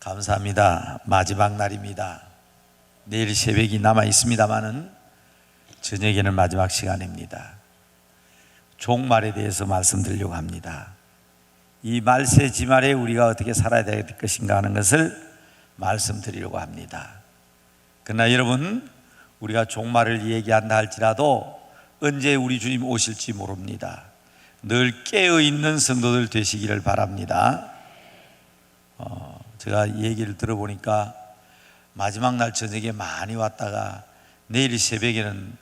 감사합니다. 마지막 날입니다. 내일 새벽이 남아 있습니다마는 저녁에는 마지막 시간입니다. 종말에 대해서 말씀드리려고 합니다. 이 말세 지말에 우리가 어떻게 살아야 될 것인가 하는 것을 말씀드리려고 합니다. 그러나 여러분, 우리가 종말을 얘기한다 할지라도 언제 우리 주님 오실지 모릅니다. 늘 깨어있는 성도들 되시기를 바랍니다. 제가 얘기를 들어보니까 마지막 날 저녁에 많이 왔다가 내일 새벽에는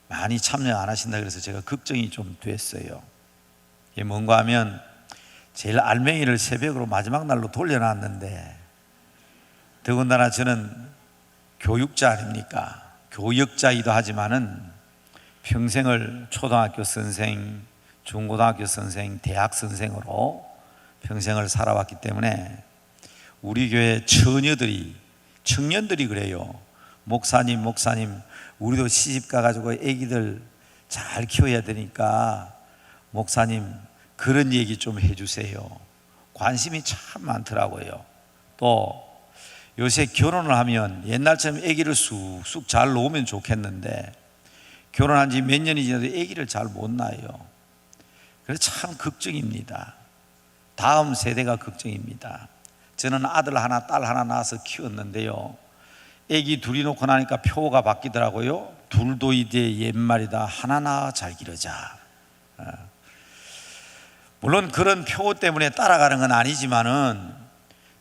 많이 참여 안 하신다 그래서 제가 걱정이 좀 됐어요. 이게 뭔가 하면 제일 알맹이를 새벽으로 마지막 날로 돌려놨는데, 더군다나 저는 교육자 아닙니까? 교역자이기도 하지만은 평생을 초등학교 선생, 중고등학교 선생, 대학 선생으로 평생을 살아왔기 때문에 우리 교회 처녀들이, 청년들이 그래요. 목사님 우리도 시집 가가지고 애기들 잘 키워야 되니까 목사님 그런 얘기 좀 해주세요. 관심이 참 많더라고요. 또 요새 결혼을 하면 옛날처럼 애기를 쑥쑥 잘 놓으면 좋겠는데 결혼한 지 몇 년이 지나도 애기를 잘 못 낳아요. 그래서 참 걱정입니다. 다음 세대가 걱정입니다. 저는 아들 하나 딸 하나 낳아서 키웠는데요, 애기 둘이 놓고 나니까 표가 바뀌더라고요. 둘도 이제 옛말이다, 하나 낳아 잘 기르자. 물론 그런 표 때문에 따라가는 건 아니지만은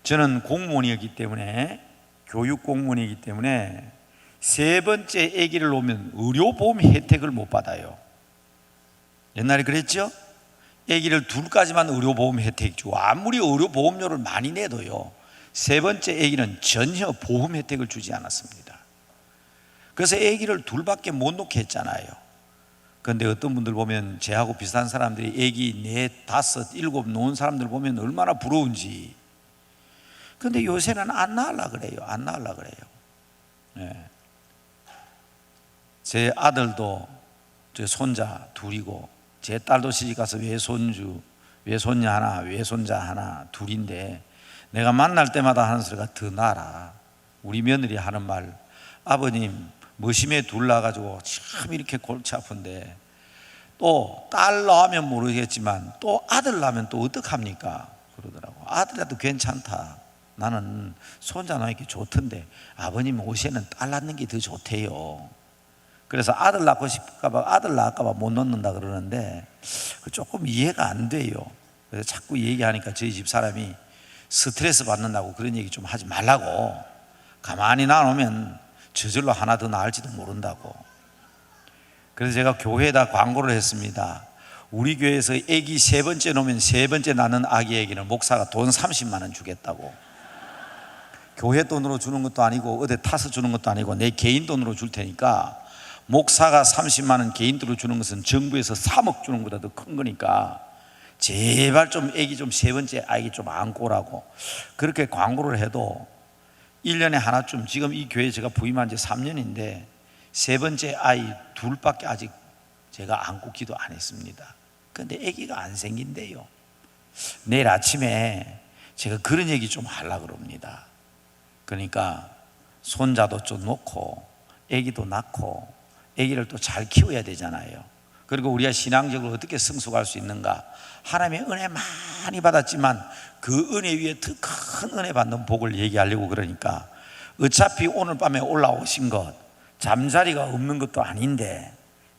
저는 공무원이었기 때문에, 교육 공무원이기 때문에 세 번째 아기를 놓으면 의료보험 혜택을 못 받아요. 옛날에 그랬죠? 아기를 둘까지만 의료보험 혜택 주고 아무리 의료보험료를 많이 내도요, 세 번째 아기는 전혀 보험 혜택을 주지 않았습니다. 그래서 아기를 둘밖에 못 놓게 했잖아요. 그런데 어떤 분들 보면 저하고 비슷한 사람들이 아기 넷, 다섯, 일곱 놓은 사람들 보면 얼마나 부러운지. 그런데 요새는 안 낳으려고 그래요. 안 낳으려고 그래요. 네. 제 아들도 제 손자 둘이고, 제 딸도 시집가서 외손녀 하나, 외손자 하나, 둘인데 내가 만날 때마다 하는 소리가 더 나라. 우리 며느리 하는 말, 아버님 머심에 둘 낳아가지고 참 이렇게 골치 아픈데 또 딸 낳으면 모르겠지만 또 아들 낳으면 또 어떡합니까? 그러더라고. 아들이라도 괜찮다. 나는 손자 낳기 좋던데 아버님 오시에는 딸 낳는 게 더 좋대요. 그래서 아들 낳고 싶을까봐, 아들 낳을까봐 못 낳는다 그러는데 조금 이해가 안 돼요. 그래서 자꾸 얘기하니까 저희 집 사람이 스트레스 받는다고 그런 얘기 좀 하지 말라고, 가만히 놔놓으면 저절로 하나 더 낳을지도 모른다고. 그래서 제가 교회에다 광고를 했습니다. 우리 교회에서 아기 세 번째 놓으면 세 번째 낳는 아기에게는 목사가 돈 30만 원 주겠다고. 교회 돈으로 주는 것도 아니고 어디 타서 주는 것도 아니고 내 개인 돈으로 줄 테니까, 목사가 30만 원 개인 돈으로 주는 것은 정부에서 3억 주는 것보다 더 큰 거니까 제발 좀 아기 좀 세 번째 아기 좀 안고 오라고 그렇게 광고를 해도 1년에 하나쯤, 지금 이 교회에 제가 부임한 지 3년인데 세 번째 아이 둘밖에 아직 제가 안고 기도 안 했습니다. 그런데 아기가 안 생긴대요. 내일 아침에 제가 그런 얘기 좀 하려고 그럽니다. 그러니까 손자도 좀 놓고 아기도 낳고 아기를 또 잘 키워야 되잖아요. 그리고 우리가 신앙적으로 어떻게 성숙할 수 있는가? 하나님의 은혜 많이 받았지만 그 은혜 위에 더 큰 은혜 받는 복을 얘기하려고 그러니까, 어차피 오늘 밤에 올라오신 것 잠자리가 없는 것도 아닌데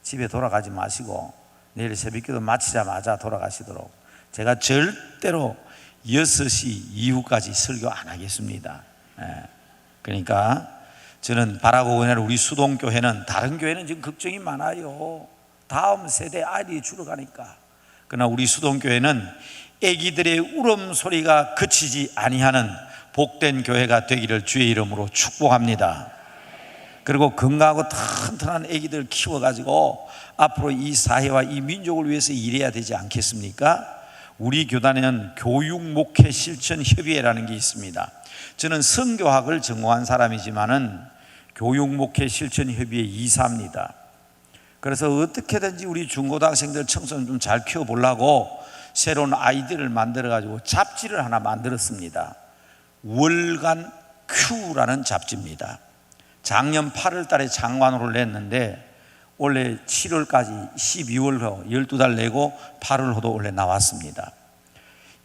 집에 돌아가지 마시고 내일 새벽기도 마치자마자 돌아가시도록 제가 절대로 6시 이후까지 설교 안 하겠습니다. 그러니까 저는 바라고 원하는 우리 수동교회는, 다른 교회는 지금 걱정이 많아요. 다음 세대 아이들이 줄어가니까. 그러나 우리 수동교회는 아기들의 울음소리가 그치지 아니하는 복된 교회가 되기를 주의 이름으로 축복합니다. 그리고 건강하고 튼튼한 아기들 키워가지고 앞으로 이 사회와 이 민족을 위해서 일해야 되지 않겠습니까? 우리 교단에는 교육목회실천협의회라는 게 있습니다. 저는 성교학을 전공한 사람이지만은 교육목회실천협의회 이사입니다. 그래서 어떻게든지 우리 중고등학생들, 청소년 좀 잘 키워보려고 새로운 아이디어를 만들어가지고 잡지를 하나 만들었습니다. 월간 큐라는 잡지입니다. 작년 8월 달에 장관으로 냈는데 올해 7월까지 12월호 12달 내고 8월호도 원래 나왔습니다.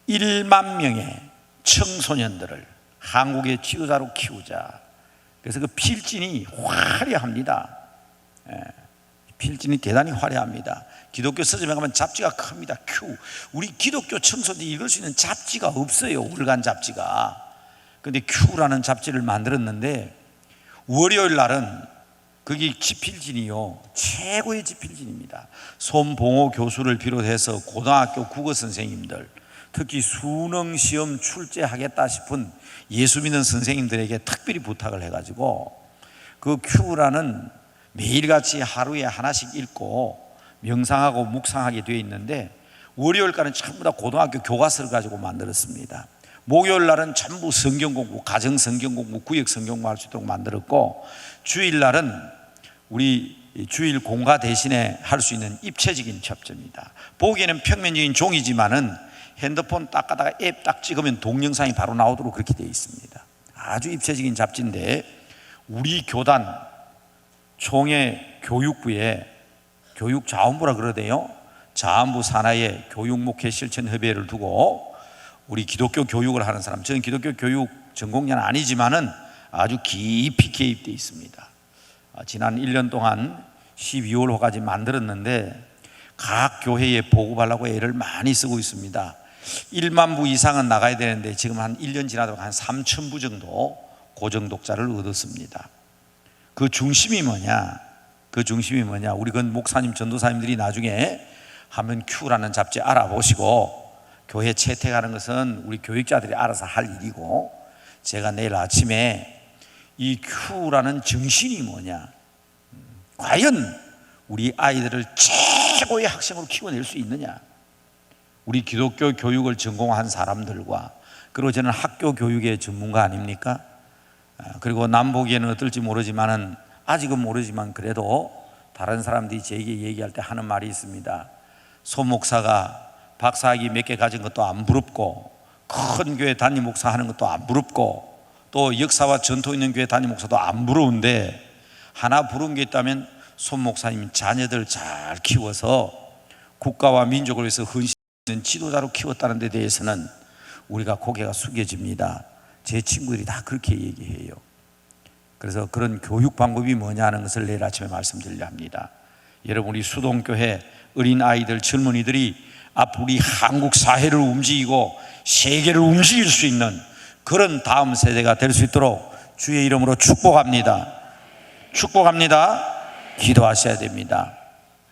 1만 명의 청소년들을 한국의 지도자로 키우자. 그래서 그 필진이 화려합니다. 필진이 대단히 화려합니다. 기독교 서점에 가면 잡지가 큽니다. 큐. 우리 기독교 청소년들이 읽을 수 있는 잡지가 없어요. 월간 잡지가. 그런데 큐라는 잡지를 만들었는데 월요일 날은 거기 지필진이요, 최고의 지필진입니다. 손봉호 교수를 비롯해서 고등학교 국어 선생님들, 특히 수능 시험 출제하겠다 싶은 예수 믿는 선생님들에게 특별히 부탁을 해가지고 그 큐라는 매일같이 하루에 하나씩 읽고 명상하고 묵상하게 되어 있는데 월요일까지는 전부 다 고등학교 교과서를 가지고 만들었습니다. 목요일 날은 전부 성경 공부, 가정 성경 공부, 구역 성경 공부 할 수 있도록 만들었고, 주일 날은 우리 주일 공과 대신에 할 수 있는 입체적인 잡지입니다. 보기에는 평면적인 종이지만은 핸드폰 딱 가다가 앱 딱 찍으면 동영상이 바로 나오도록 그렇게 되어 있습니다. 아주 입체적인 잡지인데 우리 교단 총회 교육부에 교육자원부라 그러대요. 자원부 산하에 교육목회실천협의회를 두고 우리 기독교 교육을 하는 사람, 저는 기독교 교육 전공자는 아니지만은 아주 깊이 개입되어 있습니다. 지난 1년 동안 12월호까지 만들었는데 각 교회에 보급하려고 애를 많이 쓰고 있습니다. 1만 부 이상은 나가야 되는데 지금 한 1년 지나도록 한 3천 부 정도 고정 독자를 얻었습니다. 그 중심이 뭐냐? 우리 그 목사님, 전도사님들이 나중에 하면 큐라는 잡지 알아보시고 교회 채택하는 것은 우리 교육자들이 알아서 할 일이고, 제가 내일 아침에 이 큐라는 정신이 뭐냐, 과연 우리 아이들을 최고의 학생으로 키워낼 수 있느냐, 우리 기독교 교육을 전공한 사람들과, 그리고 저는 학교 교육의 전문가 아닙니까? 그리고 남 보기에는 어떨지 모르지만은, 아직은 모르지만 그래도 다른 사람들이 제게 얘기할 때 하는 말이 있습니다. 소 목사가 박사학위 몇 개 가진 것도 안 부럽고, 큰 교회 담임 목사 하는 것도 안 부럽고, 또 역사와 전통 있는 교회 담임 목사도 안 부러운데, 하나 부러운 게 있다면 손 목사님 자녀들 잘 키워서 국가와 민족을 위해서 헌신하는 지도자로 키웠다는 데 대해서는 우리가 고개가 숙여집니다. 제 친구들이 다 그렇게 얘기해요. 그래서 그런 교육 방법이 뭐냐는 것을 내일 아침에 말씀드리려 합니다. 여러분, 우리 수동교회 어린 아이들, 젊은이들이 앞으로 우리 한국 사회를 움직이고 세계를 움직일 수 있는 그런 다음 세대가 될 수 있도록 주의 이름으로 축복합니다. 기도하셔야 됩니다.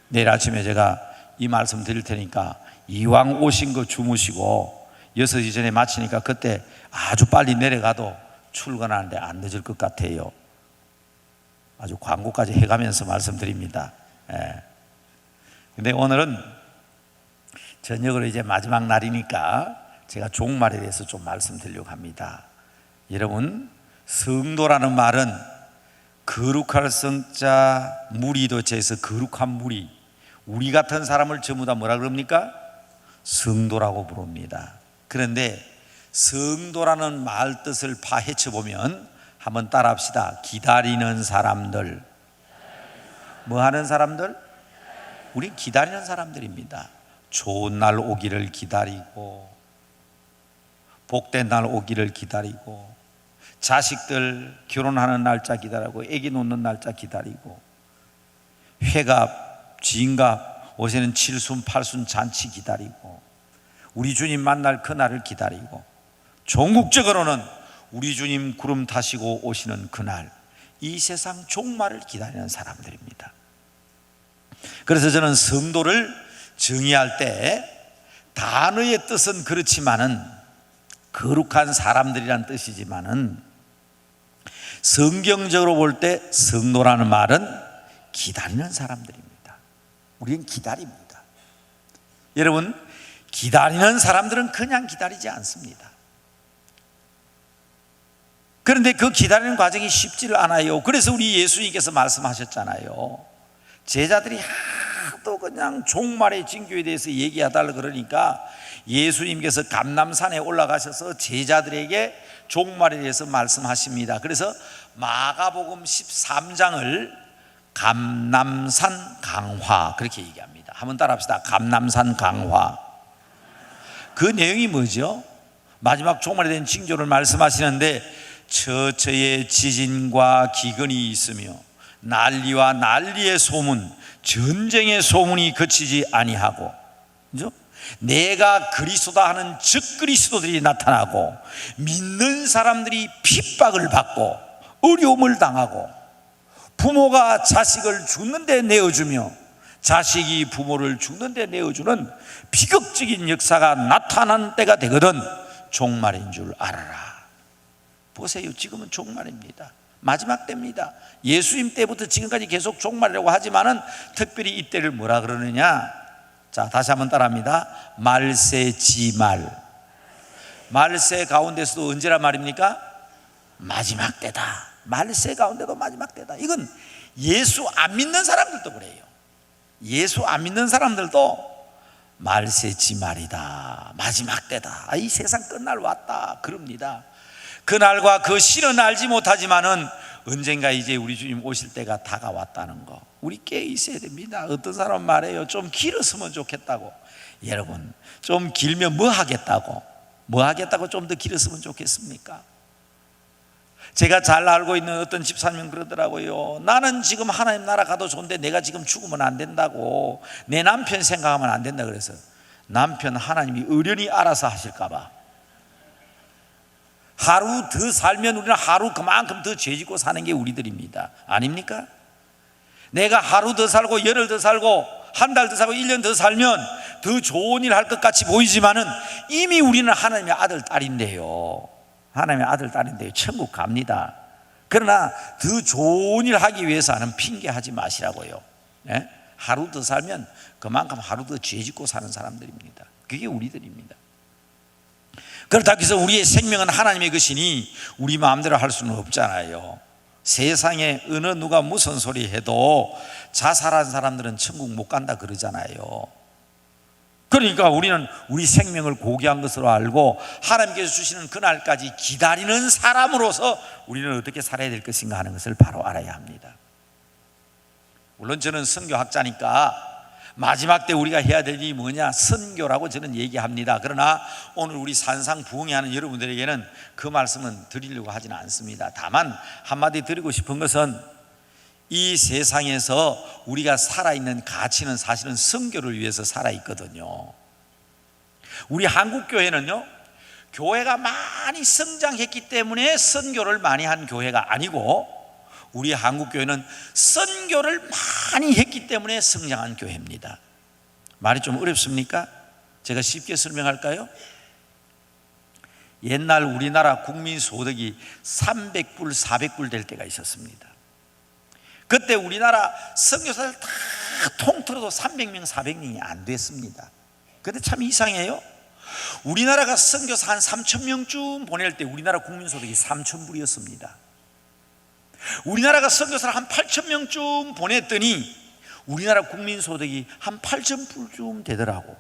내일 아침에 제가 이 말씀 드릴 테니까 이왕 오신 거 주무시고 6시 전에 마치니까 그때 아주 빨리 내려가도 출근하는데 안 늦을 것 같아요. 아주 광고까지 해가면서 말씀드립니다. 근데 오늘은 저녁으로 이제 마지막 날이니까 제가 종말에 대해서 좀 말씀드리려고 합니다. 여러분, 성도라는 말은 거룩할 성자 무리도체에서 거룩한 무리, 우리 같은 사람을 전부 다 뭐라 그럽니까? 성도라고 부릅니다. 그런데 성도라는 말 뜻을 파헤쳐 보면 한번 따라합시다. 기다리는 사람들. 뭐 하는 사람들? 우리 기다리는 사람들입니다. 좋은 날 오기를 기다리고, 복된 날 오기를 기다리고, 자식들 결혼하는 날짜 기다리고, 아기 놓는 날짜 기다리고, 회갑, 진갑, 요새는 7순, 8순 잔치 기다리고, 우리 주님 만날 그날을 기다리고, 종국적으로는 우리 주님 구름 타시고 오시는 그날, 이 세상 종말을 기다리는 사람들입니다. 그래서 저는 성도를 정의할 때 단어의 뜻은 그렇지만은, 거룩한 사람들이란 뜻이지만은, 성경적으로 볼 때 성도라는 말은 기다리는 사람들입니다. 우리는 기다립니다. 여러분, 기다리는 사람들은 그냥 기다리지 않습니다. 그런데 그 기다리는 과정이 쉽지를 않아요. 그래서 우리 예수님께서 말씀하셨잖아요. 제자들이 하도 그냥 종말의 징조에 대해서 얘기하달라 그러니까 예수님께서 감람산에 올라가셔서 제자들에게 종말에 대해서 말씀하십니다. 그래서 마가복음 13장을 감람산 강화 그렇게 얘기합니다. 한번 따라합시다. 감람산 강화. 그 내용이 뭐죠? 마지막 종말에 대한 징조를 말씀하시는데, 처처에 지진과 기근이 있으며 난리와 난리의 소문, 전쟁의 소문이 그치지 아니하고, 그죠? 내가 그리스도다 하는 적그리스도들이 나타나고, 믿는 사람들이 핍박을 받고 어려움을 당하고, 부모가 자식을 죽는데 내어주며 자식이 부모를 죽는데 내어주는 비극적인 역사가 나타나는 때가 되거든 종말인 줄 알아라. 보세요, 지금은 종말입니다. 마지막 때입니다. 예수님 때부터 지금까지 계속 종말이라고 하지만은 특별히 이때를 뭐라 그러느냐? 자, 다시 한번 따라합니다. 말세지말. 말세 가운데서도 언제란 말입니까? 마지막 때다. 말세 가운데도 마지막 때다. 이건 예수 안 믿는 사람들도 그래요. 예수 안 믿는 사람들도 말세지말이다, 마지막 때다, 이 세상 끝날 왔다 그럽니다. 그날과 그 실은 알지 못하지만은 언젠가 이제 우리 주님 오실 때가 다가왔다는 거 우리 깨어 있어야 됩니다. 어떤 사람은 말해요, 좀 길었으면 좋겠다고. 여러분, 좀 길면 뭐 하겠다고 좀 더 길었으면 좋겠습니까? 제가 잘 알고 있는 어떤 집사님은 그러더라고요. 나는 지금 하나님 나라 가도 좋은데 내가 지금 죽으면 안 된다고, 내 남편 생각하면 안 된다. 그래서 남편 하나님이 의련히 알아서 하실까 봐, 하루 더 살면 우리는 하루 그만큼 더 죄짓고 사는 게 우리들입니다. 아닙니까? 내가 하루 더 살고 열흘 더 살고 한 달 더 살고 1년 더 살면 더 좋은 일 할 것 같이 보이지만은 이미 우리는 하나님의 아들 딸인데요, 하나님의 아들 딸인데요, 천국 갑니다. 그러나 더 좋은 일 하기 위해서는 핑계하지 마시라고요. 예? 하루 더 살면 그만큼 하루 더 죄짓고 사는 사람들입니다. 그게 우리들입니다. 그렇다고 해서 우리의 생명은 하나님의 것이니 우리 마음대로 할 수는 없잖아요. 세상에 어느 누가 무슨 소리 해도 자살한 사람들은 천국 못 간다 그러잖아요. 그러니까 우리는 우리 생명을 고귀한 것으로 알고 하나님께서 주시는 그날까지 기다리는 사람으로서 우리는 어떻게 살아야 될 것인가 하는 것을 바로 알아야 합니다. 물론 저는 선교학자니까 마지막 때 우리가 해야 될 일이 뭐냐, 선교라고 저는 얘기합니다. 그러나 오늘 우리 산상 부흥회하는 여러분들에게는 그 말씀은 드리려고 하지는 않습니다. 다만 한마디 드리고 싶은 것은 이 세상에서 우리가 살아있는 가치는 사실은 선교를 위해서 살아있거든요. 우리 한국교회는요, 교회가 많이 성장했기 때문에 선교를 많이 한 교회가 아니고, 우리 한국교회는 선교를 많이 했기 때문에 성장한 교회입니다. 말이 좀 어렵습니까? 제가 쉽게 설명할까요? 옛날 우리나라 국민소득이 300불, 400불 될 때가 있었습니다. 그때 우리나라 선교사들 다 통틀어도 300명, 400명이 안 됐습니다. 그때 참 이상해요. 우리나라가 선교사 한 3,000명쯤 보낼 때 우리나라 국민소득이 3,000불이었습니다. 우리나라가 선교사를 한 8,000명쯤 보냈더니 우리나라 국민소득이 한 8,000불쯤 되더라고.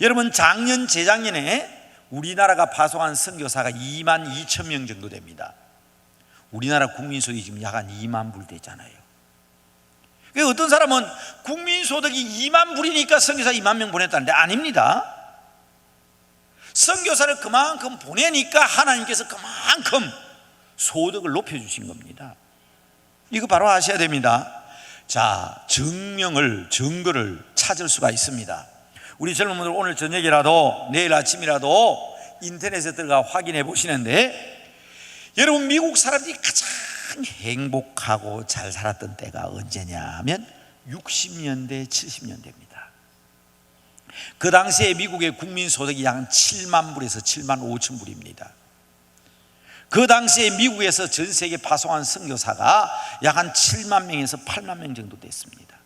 여러분, 작년 재작년에 우리나라가 파송한 선교사가 22,000명 정도 됩니다. 우리나라 국민소득이 지금 약 한 2만 불 되잖아요. 어떤 사람은 국민소득이 2만 불이니까 선교사 2만 명 보냈다는데 아닙니다. 선교사를 그만큼 보내니까 하나님께서 그만큼 소득을 높여주신 겁니다. 이거 바로 아셔야 됩니다. 자, 증거를 찾을 수가 있습니다. 우리 젊은 분들 오늘 저녁이라도 내일 아침이라도 인터넷에 들어가 확인해 보시는데, 여러분, 미국 사람들이 가장 행복하고 잘 살았던 때가 언제냐 하면 60년대, 70년대입니다. 그 당시에 미국의 국민소득이 약 7만 불에서 7만 5천 불입니다. 그 당시에 미국에서 전 세계 파송한 선교사가 약 한 7만 명에서 8만 명 정도 됐습니다.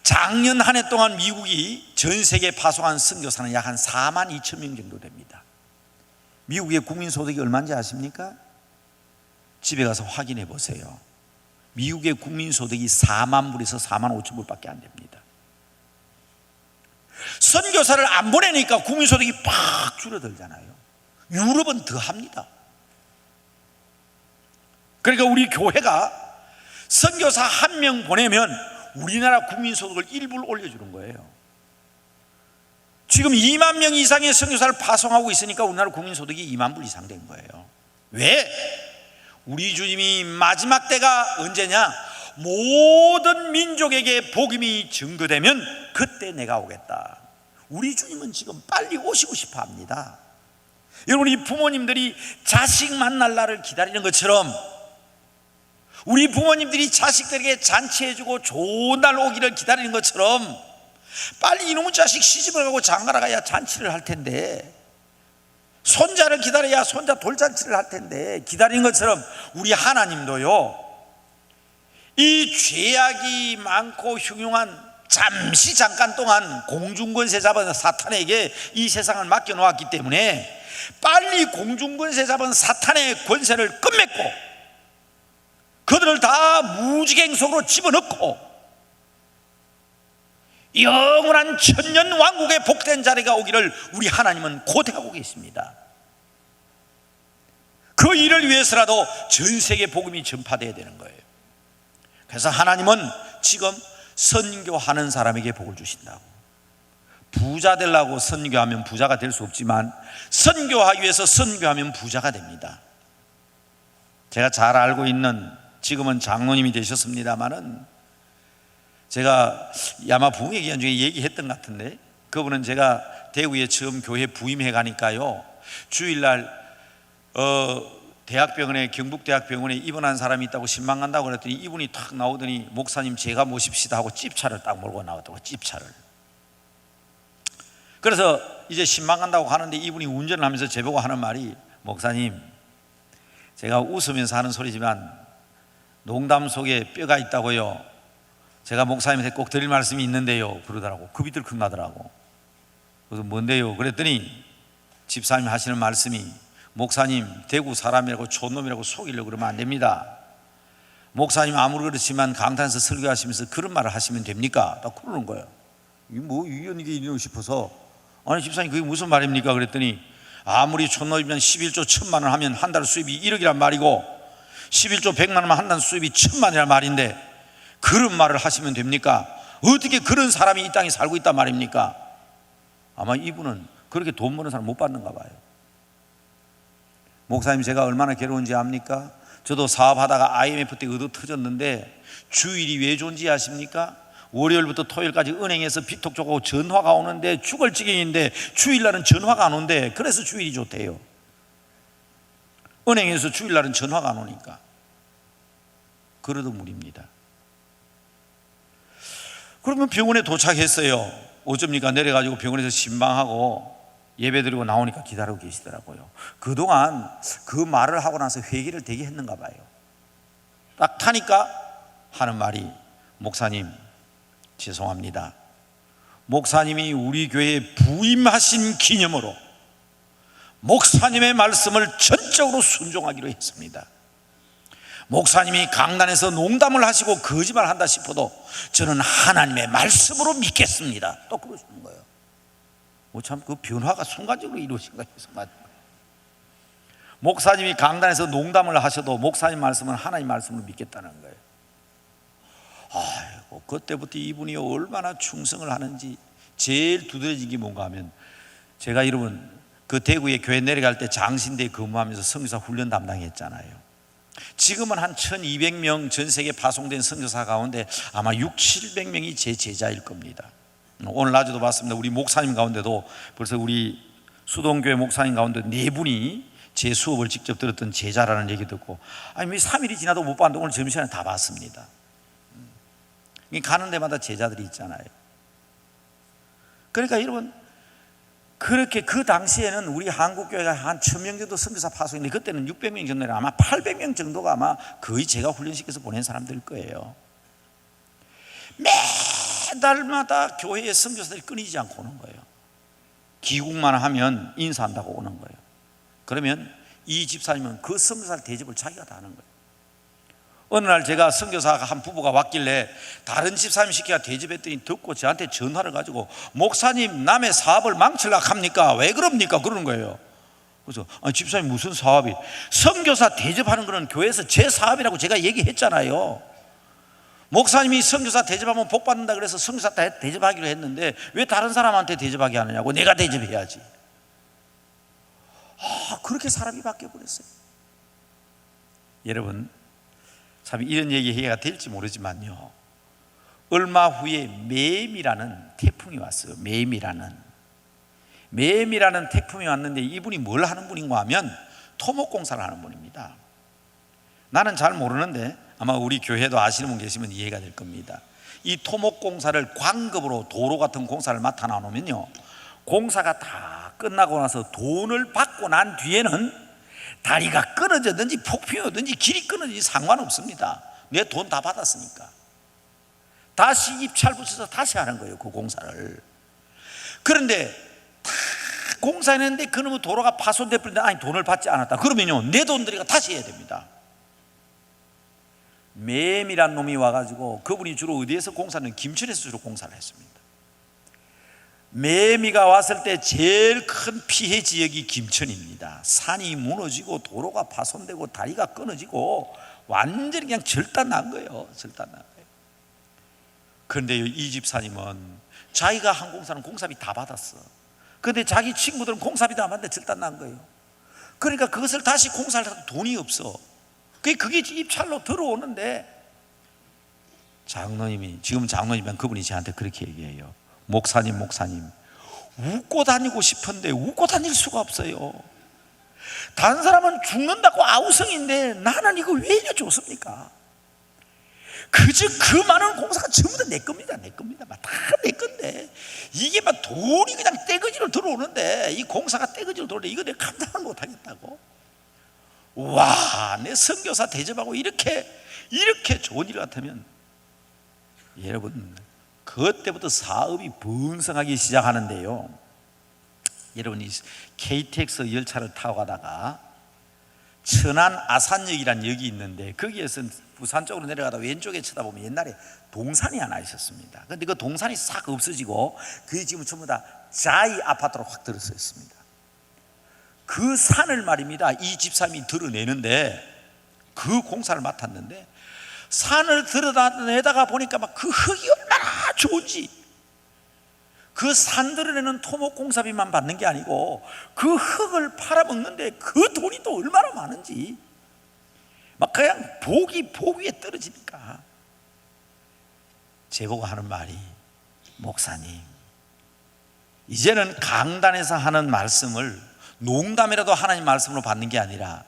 작년 한 해 동안 미국이 전 세계 파송한 선교사는 약 한 4만 2천 명 정도 됩니다. 미국의 국민소득이 얼마인지 아십니까? 집에 가서 확인해 보세요. 미국의 국민소득이 4만 불에서 4만 5천 불밖에 안 됩니다. 선교사를 안 보내니까 국민소득이 팍 줄어들잖아요. 유럽은 더 합니다. 그러니까 우리 교회가 선교사 한 명 보내면 우리나라 국민소득을 1불 올려주는 거예요. 지금 2만 명 이상의 선교사를 파송하고 있으니까 우리나라 국민소득이 2만 불 이상 된 거예요. 왜? 우리 주님이 마지막 때가 언제냐? 모든 민족에게 복음이 증거되면 그때 내가 오겠다. 우리 주님은 지금 빨리 오시고 싶어 합니다. 여러분, 이 부모님들이 자식 만날 날을 기다리는 것처럼 우리 부모님들이 자식들에게 잔치해주고 좋은 날 오기를 기다리는 것처럼 빨리 이놈의 자식 시집을 가고 장가를 가야 잔치를 할 텐데, 손자를 기다려야 손자 돌잔치를 할 텐데 기다리는 것처럼 우리 하나님도요, 이 죄악이 많고 흉흉한 잠시 잠깐 동안 공중권세 잡은 사탄에게 이 세상을 맡겨놓았기 때문에 빨리 공중권세 잡은 사탄의 권세를 끝맺고 그들을 다 무지갱 속으로 집어넣고 영원한 천년 왕국의 복된 자리가 오기를 우리 하나님은 고대하고 계십니다. 그 일을 위해서라도 전 세계 복음이 전파되어야 되는 거예요. 그래서 하나님은 지금 선교하는 사람에게 복을 주신다고. 부자 되려고 선교하면 부자가 될 수 없지만 선교하기 위해서 선교하면 부자가 됩니다. 제가 잘 알고 있는, 지금은 장로님이 되셨습니다마는 제가 아마 부흥회 기간 중에 얘기했던 것 같은데, 그분은 제가 대구에 처음 교회 부임해 가니까요, 주일날 대학병원에, 경북대학병원에 입원한 사람이 있다고 신방 간다고 그랬더니 이분이 탁 나오더니 목사님 제가 모십시다 하고 찝차를 딱 몰고 나왔다고. 찝차를. 그래서 이제 신방 간다고 하는데 이분이 운전을 하면서 저보고 하는 말이, 목사님 제가 웃으면서 하는 소리지만 농담 속에 뼈가 있다고요. 제가 목사님한테 꼭 드릴 말씀이 있는데요 그러더라고. 급이 들컥 나더라고. 그래서 뭔데요? 그랬더니 집사님이 하시는 말씀이, 목사님 대구 사람이라고 촌놈이라고 속이려고 그러면 안 됩니다. 목사님 아무리 그렇지만 강단에서 설교하시면서 그런 말을 하시면 됩니까? 딱 그러는 거예요. 이게 뭐 이게 이러고 싶어서, 아니 집사님 그게 무슨 말입니까? 그랬더니 아무리 촌놈이면 11조 1,000만 원 하면 한 달 수입이 1억이란 말이고 11조 100만 원만 한 달 수입이 1,000만이란 말인데 그런 말을 하시면 됩니까? 어떻게 그런 사람이 이 땅에 살고 있단 말입니까? 아마 이분은 그렇게 돈 버는 사람 못 받는가 봐요. 목사님 제가 얼마나 괴로운지 압니까? 저도 사업하다가 IMF 때 얻어 터졌는데 주일이 왜 존재 아십니까? 월요일부터 토요일까지 은행에서 비톡 쪼고 전화가 오는데 죽을 지경인데 주일날은 전화가 안 온대. 그래서 주일이 좋대요. 은행에서 주일날은 전화가 안 오니까. 그러도 무리입니다. 그러면 병원에 도착했어요. 어쩝니까? 내려가지고 병원에서 신방하고 예배드리고 나오니까 기다리고 계시더라고요. 그동안 그 말을 하고 나서 회개를 되게 했는가 봐요. 딱 타니까 하는 말이, 목사님 죄송합니다. 목사님이 우리 교회에 부임하신 기념으로 목사님의 말씀을 전적으로 순종하기로 했습니다. 목사님이 강단에서 농담을 하시고 거짓말 한다 싶어도 저는 하나님의 말씀으로 믿겠습니다. 또 그러시는 거예요. 참 그 변화가 순간적으로 이루어진 거예요. 목사님이 강단에서 농담을 하셔도 목사님 말씀은 하나님 말씀으로 믿겠다는 거예요. 아이고, 그때부터 이분이 얼마나 충성을 하는지. 제일 두드러진 게 뭔가 하면, 제가 여러분 그 대구에 교회 내려갈 때 장신대에 근무하면서 선교사 훈련 담당했잖아요. 지금은 한 1,200명 전 세계 파송된 선교사 가운데 아마 600~700명이 제 제자일 겁니다. 오늘 낮에도 봤습니다. 우리 목사님 가운데도 벌써 우리 수동교회 목사님 가운데 4분이 제 수업을 직접 들었던 제자라는 얘기 듣고, 아니 3일이 지나도 못 봤는데 오늘 점심시간에 다 봤습니다. 가는 데마다 제자들이 있잖아요. 그러니까 여러분, 그렇게 그 당시에는 우리 한국교회가 한 1,000명 정도 선교사 파송인데 그때는 600명 정도는 아마 800명 정도가 아마 거의 제가 훈련시켜서 보낸 사람들일 거예요. 매달마다 교회에 선교사들이 끊이지 않고 오는 거예요. 귀국만 하면 인사한다고 오는 거예요. 그러면 이 집사님은 그 선교사 대접을 자기가 다 하는 거예요. 어느 날 제가 선교사가 한 부부가 왔길래 다른 집사님 시키가 대접했더니 듣고 저한테 전화를 가지고 목사님 남의 사업을 망치려고 합니까? 왜 그럽니까? 그러는 거예요. 그래서 집사님 무슨 사업이? 선교사 대접하는 거는 교회에서 제 사업이라고 제가 얘기했잖아요. 목사님이 선교사 대접하면 복 받는다 그래서 선교사 대접하기로 했는데 왜 다른 사람한테 대접하게 하느냐고. 내가 대접해야지. 그렇게 사람이 바뀌어버렸어요. 여러분, 참 이런 얘기가 될지 모르지만요, 얼마 후에 매미라는 태풍이 왔어요. 매미라는 태풍이 왔는데 이분이 뭘 하는 분인가 하면 토목공사를 하는 분입니다. 나는 잘 모르는데 아마 우리 교회도 아시는 분 계시면 이해가 될 겁니다. 이 토목공사를 광급으로 도로 같은 공사를 맡아 나누면요, 공사가 다 끝나고 나서 돈을 받고 난 뒤에는 다리가 끊어졌든지 폭풍이든지 길이 끊어지든지 상관없습니다. 내 돈 다 받았으니까 다시 입찰 붙여서 다시 하는 거예요, 그 공사를. 그런데 다 공사했는데 그놈의 도로가 파손돼 버리는데 아니 돈을 받지 않았다 그러면요, 내 돈 들이가 다시 해야 됩니다. 매미란 놈이 와가지고, 그분이 주로 어디에서 공사는 김천에서 주로 공사를 했습니다. 매미가 왔을 때 제일 큰 피해 지역이 김천입니다. 산이 무너지고 도로가 파손되고 다리가 끊어지고 완전히 그냥 절단난 거예요. 그런데 이 집사님은 자기가 한 공사는 공사비 다 받았어. 그런데 자기 친구들은 공사비도 안 받는데 절단난 거예요. 그러니까 그것을 다시 공사를 해도 돈이 없어. 그게 입찰로 들어오는데, 지금 장로님은 그분이 저한테 그렇게 얘기해요. 목사님 웃고 다니고 싶은데 웃고 다닐 수가 없어요. 다른 사람은 죽는다고 아우성인데 나는 이거 왜 이래 좋습니까? 그저 그 많은 공사가 전부 다 내 겁니다. 다 내 건데 이게 막 돈이 그냥 떼거지로 들어오는데, 이 공사가 떼거지로 들어오는데 이거 내가 감당을 못하겠다고. 와, 내 선교사 대접하고 이렇게 좋은 일 같으면, 여러분, 그때부터 사업이 번성하기 시작하는데요, 여러분, 이 KTX 열차를 타고 가다가 천안 아산역이라는 역이 있는데 거기에서 부산 쪽으로 내려가다 왼쪽에 쳐다보면 옛날에 동산이 하나 있었습니다. 그런데 그 동산이 싹 없어지고 그게 지금 전부 다 자이 아파트로 확 들어서 있습니다. 그 산을 말입니다, 이 집사람이 드러내는데, 그 공사를 맡았는데 산을 드러내다가 보니까 막 그 흙이 얼마나 좋은지, 그 산 드러내는 토목공사비만 받는 게 아니고 그 흙을 팔아먹는데 그 돈이 또 얼마나 많은지, 막 그냥 복이 복 위에 떨어지니까 제보가 하는 말이, 목사님, 이제는 강단에서 하는 말씀을 농담이라도 하나님 말씀으로 받는 게 아니라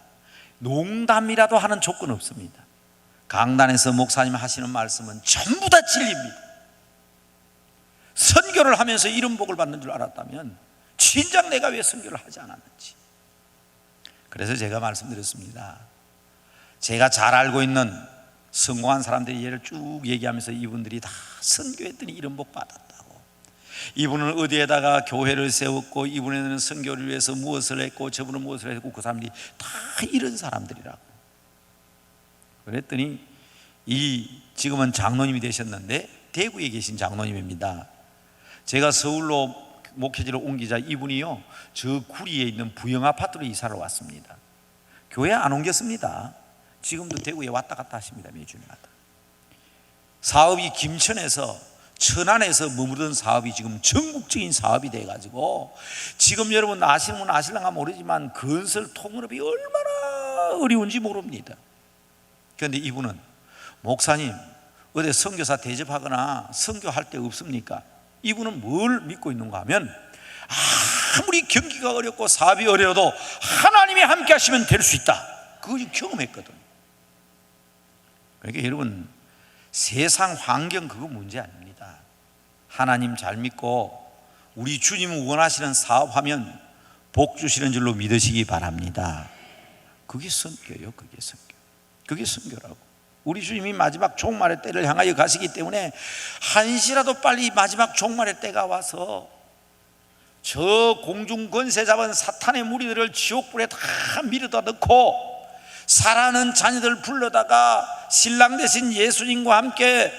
농담이라도 하는 조건 없습니다. 강단에서 목사님 하시는 말씀은 전부 다 진리입니다. 선교를 하면서 이런 복을 받는 줄 알았다면 진작 내가 왜 선교를 하지 않았는지. 그래서 제가 말씀드렸습니다. 제가 잘 알고 있는 성공한 사람들의 예를 쭉 얘기하면서 이분들이 다 선교했더니 이런 복 받았다고. 이분은 어디에다가 교회를 세웠고, 이분은 선교를 위해서 무엇을 했고, 저분은 무엇을 했고, 그 사람들이 다 이런 사람들이라고. 그랬더니 지금은 장로님이 되셨는데 대구에 계신 장로님입니다. 제가 서울로 목회지를 옮기자 이분이요, 저 구리에 있는 부영 아파트로 이사를 왔습니다. 교회 안 옮겼습니다. 지금도 대구에 왔다 갔다 하십니다. 매주마다. 사업이 김천에서 천안에서 머무르던 사업이 지금 전국적인 사업이 돼가지고, 지금 여러분 아시는 분 아실랑가 모르지만 건설 통업이 얼마나 어려운지 모릅니다. 그런데 이분은, 목사님 어디 선교사 대접하거나 선교할 데 없습니까? 이분은 뭘 믿고 있는가 하면, 아무리 경기가 어렵고 사업이 어려워도 하나님이 함께 하시면 될 수 있다, 그걸 경험했거든. 그러니까 여러분, 세상 환경 그거 문제 아닙니다. 하나님 잘 믿고 우리 주님 원하시는 사업하면 복 주시는 줄로 믿으시기 바랍니다. 그게 선교예요. 그게 선교라고. 우리 주님이 마지막 종말의 때를 향하여 가시기 때문에 한시라도 빨리 마지막 종말의 때가 와서 저 공중 권세 잡은 사탄의 무리들을 지옥불에 다 밀어다 넣고 사랑하는 자녀들 불러다가 신랑 되신 예수님과 함께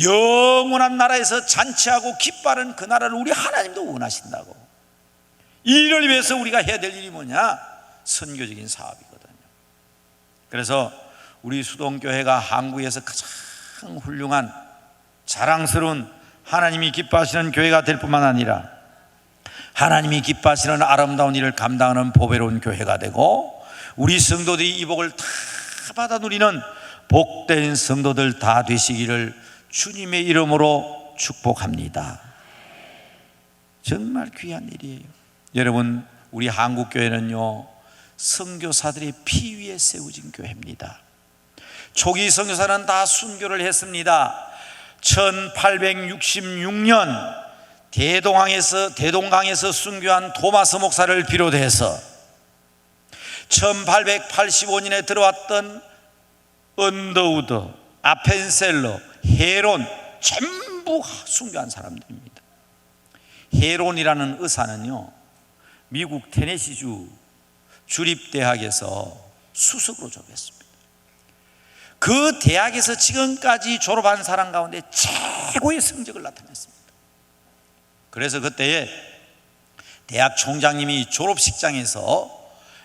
영원한 나라에서 잔치하고 기뻐하는 그 나라를 우리 하나님도 원하신다고. 이를 위해서 우리가 해야 될 일이 뭐냐? 선교적인 사업이거든요. 그래서 우리 수동교회가 한국에서 가장 훌륭한 자랑스러운 하나님이 기뻐하시는 교회가 될 뿐만 아니라 하나님이 기뻐하시는 아름다운 일을 감당하는 보배로운 교회가 되고, 우리 성도들이 이 복을 다 받아 누리는 복된 성도들 다 되시기를 주님의 이름으로 축복합니다. 정말 귀한 일이에요. 여러분, 우리 한국교회는요, 선교사들의 피 위에 세워진 교회입니다. 초기 선교사는 다 순교를 했습니다. 1866년 대동강에서 순교한 토마스 목사를 비롯해서 1885년에 들어왔던 언더우드, 아펜셀러, 헤론 전부 순교한 사람들입니다. 헤론이라는 의사는요, 미국 테네시주 주립대학에서 수석으로 졸업했습니다. 그 대학에서 지금까지 졸업한 사람 가운데 최고의 성적을 나타냈습니다. 그래서 그때에 대학 총장님이 졸업식장에서,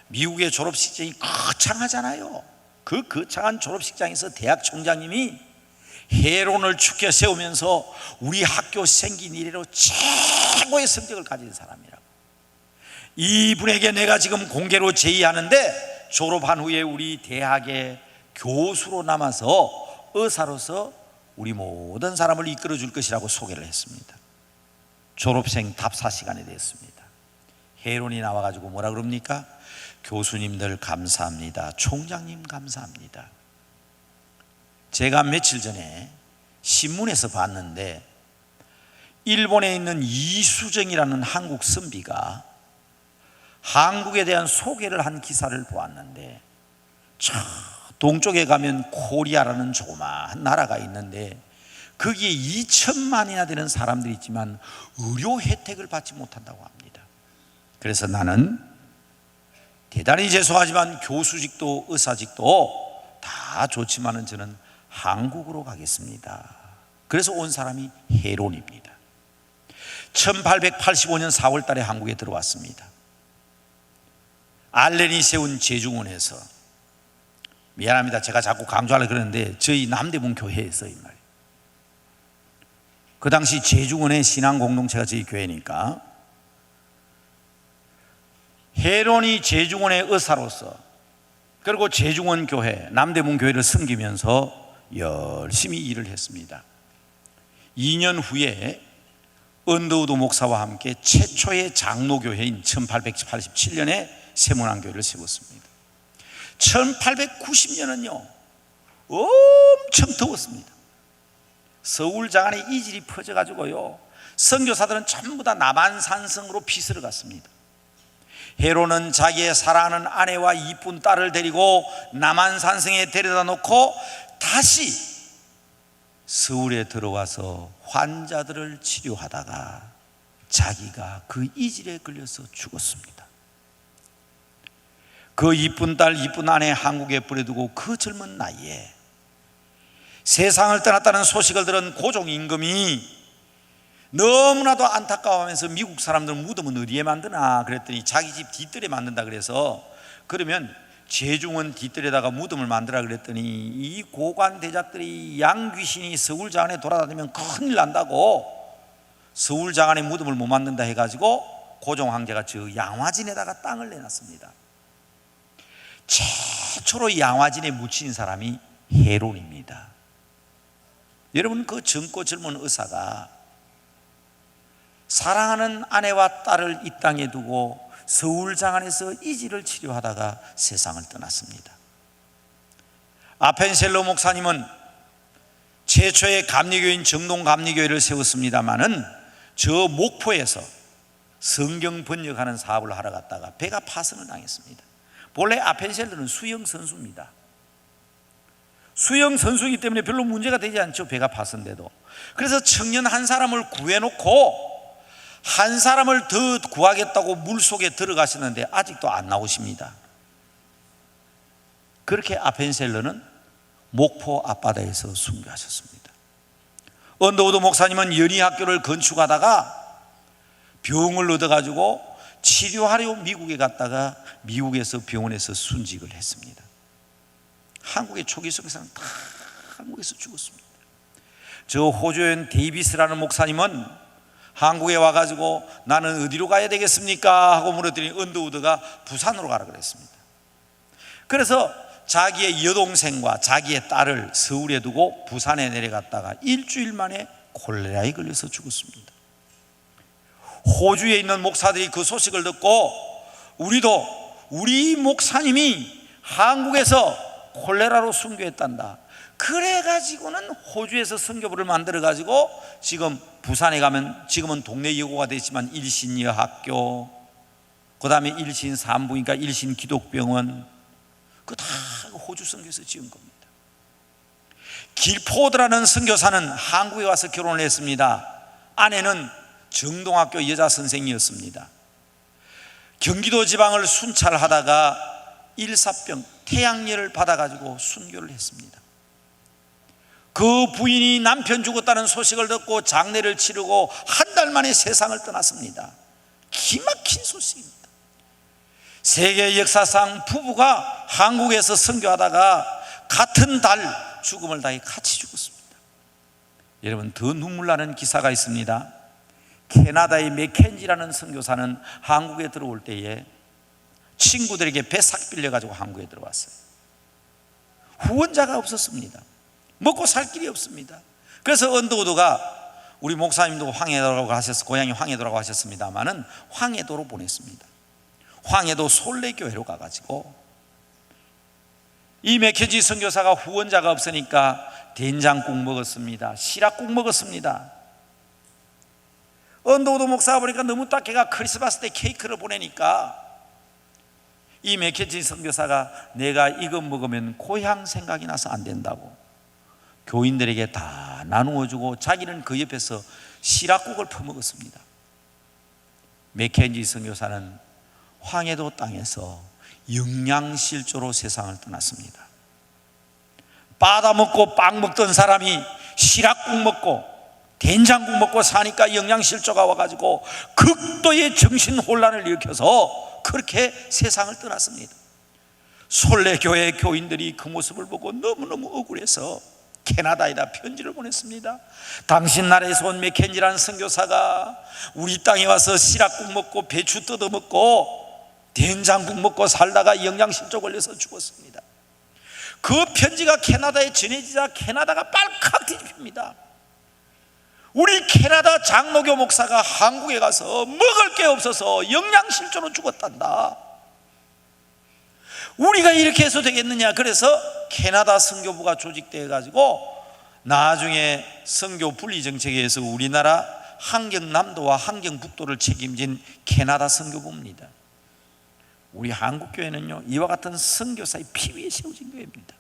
미국의 졸업식장이 거창하잖아요. 그 거창한 졸업식장에서 대학 총장님이 헤론을 축켜 세우면서 우리 학교 생긴 이래로 최고의 성적을 가진 사람이라고. 이분에게 내가 지금 공개로 제의하는데, 졸업한 후에 우리 대학의 교수로 남아서 의사로서 우리 모든 사람을 이끌어 줄 것이라고 소개를 했습니다. 졸업생 답사 시간이 됐습니다. 헤론이 나와가지고 뭐라 그럽니까? 교수님들 감사합니다. 총장님 감사합니다. 제가 며칠 전에 신문에서 봤는데, 일본에 있는 이수정이라는 한국 선비가 한국에 대한 소개를 한 기사를 보았는데, 저 동쪽에 가면 코리아라는 조그마한 나라가 있는데 거기에 2천만이나 되는 사람들이 있지만 의료 혜택을 받지 못한다고 합니다. 그래서 나는 대단히 죄송하지만 교수직도 의사직도 다 좋지만은 저는 한국으로 가겠습니다. 그래서 온 사람이 헤론입니다. 1885년 4월 달에 한국에 들어왔습니다. 알렌이 세운 제중원에서, 미안합니다, 제가 자꾸 강조하려고 그러는데 저희 남대문 교회에서 이 말이에요. 그 당시 제중원의 신앙 공동체가 저희 교회니까 헤론이 제중원의 의사로서, 그리고 제중원 교회, 남대문 교회를 섬기면서 열심히 일을 했습니다. 2년 후에 언더우드 목사와 함께 최초의 장로교회인 1887년에 세문안교회를 세웠습니다. 1890년은요 엄청 더웠습니다. 서울 장안에 이질이 퍼져가지고요, 선교사들은 전부 다 남한산성으로 피서를 갔습니다. 헤론은 자기의 사랑하는 아내와 이쁜 딸을 데리고 남한산성에 데려다 놓고 다시 서울에 들어와서 환자들을 치료하다가 자기가 그 이질에 걸려서 죽었습니다. 그 이쁜 딸, 이쁜 아내 한국에 버려두고 그 젊은 나이에 세상을 떠났다는 소식을 들은 고종 임금이 너무나도 안타까워하면서 미국 사람들 무덤은 어디에 만드나 그랬더니 자기 집 뒤뜰에 만든다 그래서, 그러면 제중원 뒤뜰에다가 무덤을 만들라 그랬더니 이 고관 대작들이 양귀신이 서울 장안에 돌아다니면 큰일 난다고 서울 장안에 무덤을 못 만든다 해가지고 고종 황제가 저 양화진에다가 땅을 내놨습니다. 최초로 양화진에 묻힌 사람이 헤론입니다. 여러분, 그 젊고 젊은 의사가 사랑하는 아내와 딸을 이 땅에 두고 서울 장안에서 이질을 치료하다가 세상을 떠났습니다. 아펜셀러 목사님은 최초의 감리교인 정동감리교회를 세웠습니다마는 저 목포에서 성경 번역하는 사업을 하러 갔다가 배가 파손을 당했습니다. 본래 아펜셀러는 수영 선수입니다. 수영 선수이기 때문에 별로 문제가 되지 않죠, 배가 파손돼도. 그래서 청년 한 사람을 구해놓고 한 사람을 더 구하겠다고 물속에 들어가시는데 아직도 안 나오십니다. 그렇게 아펜셀러는 목포 앞바다에서 순교하셨습니다. 언더우드 목사님은 연희학교를 건축하다가 병을 얻어가지고 치료하려 미국에 갔다가 미국에서 병원에서 순직을 했습니다. 한국의 초기 선교사는 다 한국에서 죽었습니다. 저 호주엔 데이비스라는 목사님은 한국에 와가지고 나는 어디로 가야 되겠습니까? 하고 물었더니 언더우드가 부산으로 가라 그랬습니다. 그래서 자기의 여동생과 자기의 딸을 서울에 두고 부산에 내려갔다가 일주일 만에 콜레라에 걸려서 죽었습니다. 호주에 있는 목사들이 그 소식을 듣고 우리 목사님이 한국에서 콜레라로 순교했단다. 그래가지고는 호주에서 선교부를 만들어가지고 지금 부산에 가면 지금은 동네 여고가 됐지만 일신여학교, 그 다음에 일신산부인과 일신기독병원, 그 다 호주 선교에서 지은 겁니다. 길포드라는 선교사는 한국에 와서 결혼을 했습니다. 아내는 정동학교 여자 선생이었습니다. 경기도 지방을 순찰하다가 일사병, 태양열을 받아가지고 순교를 했습니다. 그 부인이 남편 죽었다는 소식을 듣고 장례를 치르고 한 달 만에 세상을 떠났습니다. 기막힌 소식입니다. 세계 역사상 부부가 한국에서 선교하다가 같은 달 죽음을 당해 같이 죽었습니다. 여러분, 더 눈물 나는 기사가 있습니다. 캐나다의 맥켄지라는 선교사는 한국에 들어올 때에 친구들에게 배 싹 빌려가지고 한국에 들어왔어요. 후원자가 없었습니다. 먹고 살 길이 없습니다. 그래서 언더우드가, 우리 목사님도 황해도라고 하셨어, 고향이 황해도라고 하셨습니다만은 황해도로 보냈습니다. 황해도 솔레교회로 가가지고 이 맥켄지 선교사가 후원자가 없으니까 된장국 먹었습니다. 시락국 먹었습니다. 언더우드 목사가 보니까 너무 딱해가 크리스마스 때 케이크를 보내니까 이 맥켄지 선교사가 내가 이거 먹으면 고향 생각이 나서 안 된다고 교인들에게 다 나누어 주고 자기는 그 옆에서 시락국을 퍼먹었습니다. 맥켄지 선교사는 황해도 땅에서 영양실조로 세상을 떠났습니다. 바다 먹고 빵 먹던 사람이 시락국 먹고 된장국 먹고 사니까 영양실조가 와가지고 극도의 정신혼란을 일으켜서 그렇게 세상을 떠났습니다. 솔레교회 교인들이 그 모습을 보고 너무너무 억울해서 캐나다에다 편지를 보냈습니다. 당신 나라에서 온 맥켄지라는 선교사가 우리 땅에 와서 시락국 먹고 배추 뜯어 먹고 된장국 먹고 살다가 영양실조 걸려서 죽었습니다. 그 편지가 캐나다에 전해지자 캐나다가 빨칵 뒤집힙니다. 우리 캐나다 장로교 목사가 한국에 가서 먹을 게 없어서 영양실조로 죽었단다. 우리가 이렇게 해서 되겠느냐. 그래서 캐나다 선교부가 조직되어 가지고 나중에 선교 분리 정책에 의해서 우리나라 한경남도와 한경북도를 책임진 캐나다 선교부입니다. 우리 한국교회는요, 이와 같은 선교사의 피 위에 세워진 교회입니다.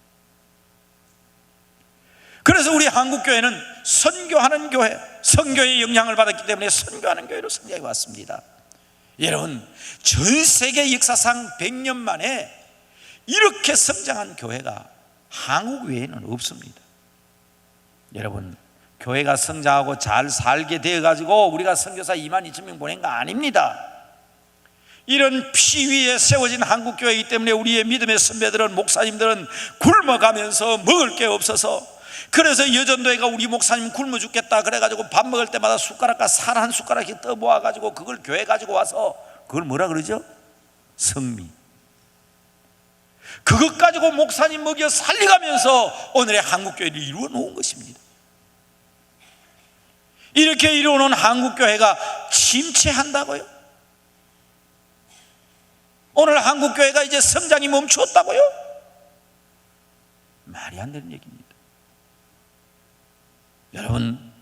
그래서 우리 한국교회는 선교하는 교회, 선교의 영향을 받았기 때문에 선교하는 교회로 성장해 왔습니다. 여러분, 전 세계 역사상 100년 만에 이렇게 성장한 교회가 한국 외에는 없습니다. 여러분, 교회가 성장하고 잘 살게 되어 가지고 우리가 선교사 22,000명 보낸 거 아닙니다. 이런 피 위에 세워진 한국교회이기 때문에 우리의 믿음의 선배들은, 목사님들은 굶어가면서 먹을 게 없어서, 그래서 여전도회가 우리 목사님 굶어 죽겠다 그래가지고 밥 먹을 때마다 숟가락과 살 한 숟가락씩 떠 모아가지고 그걸 교회 가지고 와서 그걸 뭐라 그러죠? 성미. 그것 가지고 목사님 먹여 살려가면서 오늘의 한국교회를 이루어 놓은 것입니다. 이렇게 이루어 놓은 한국교회가 침체한다고요? 오늘 한국교회가 이제 성장이 멈추었다고요? 말이 안 되는 얘기입니다. 여러분,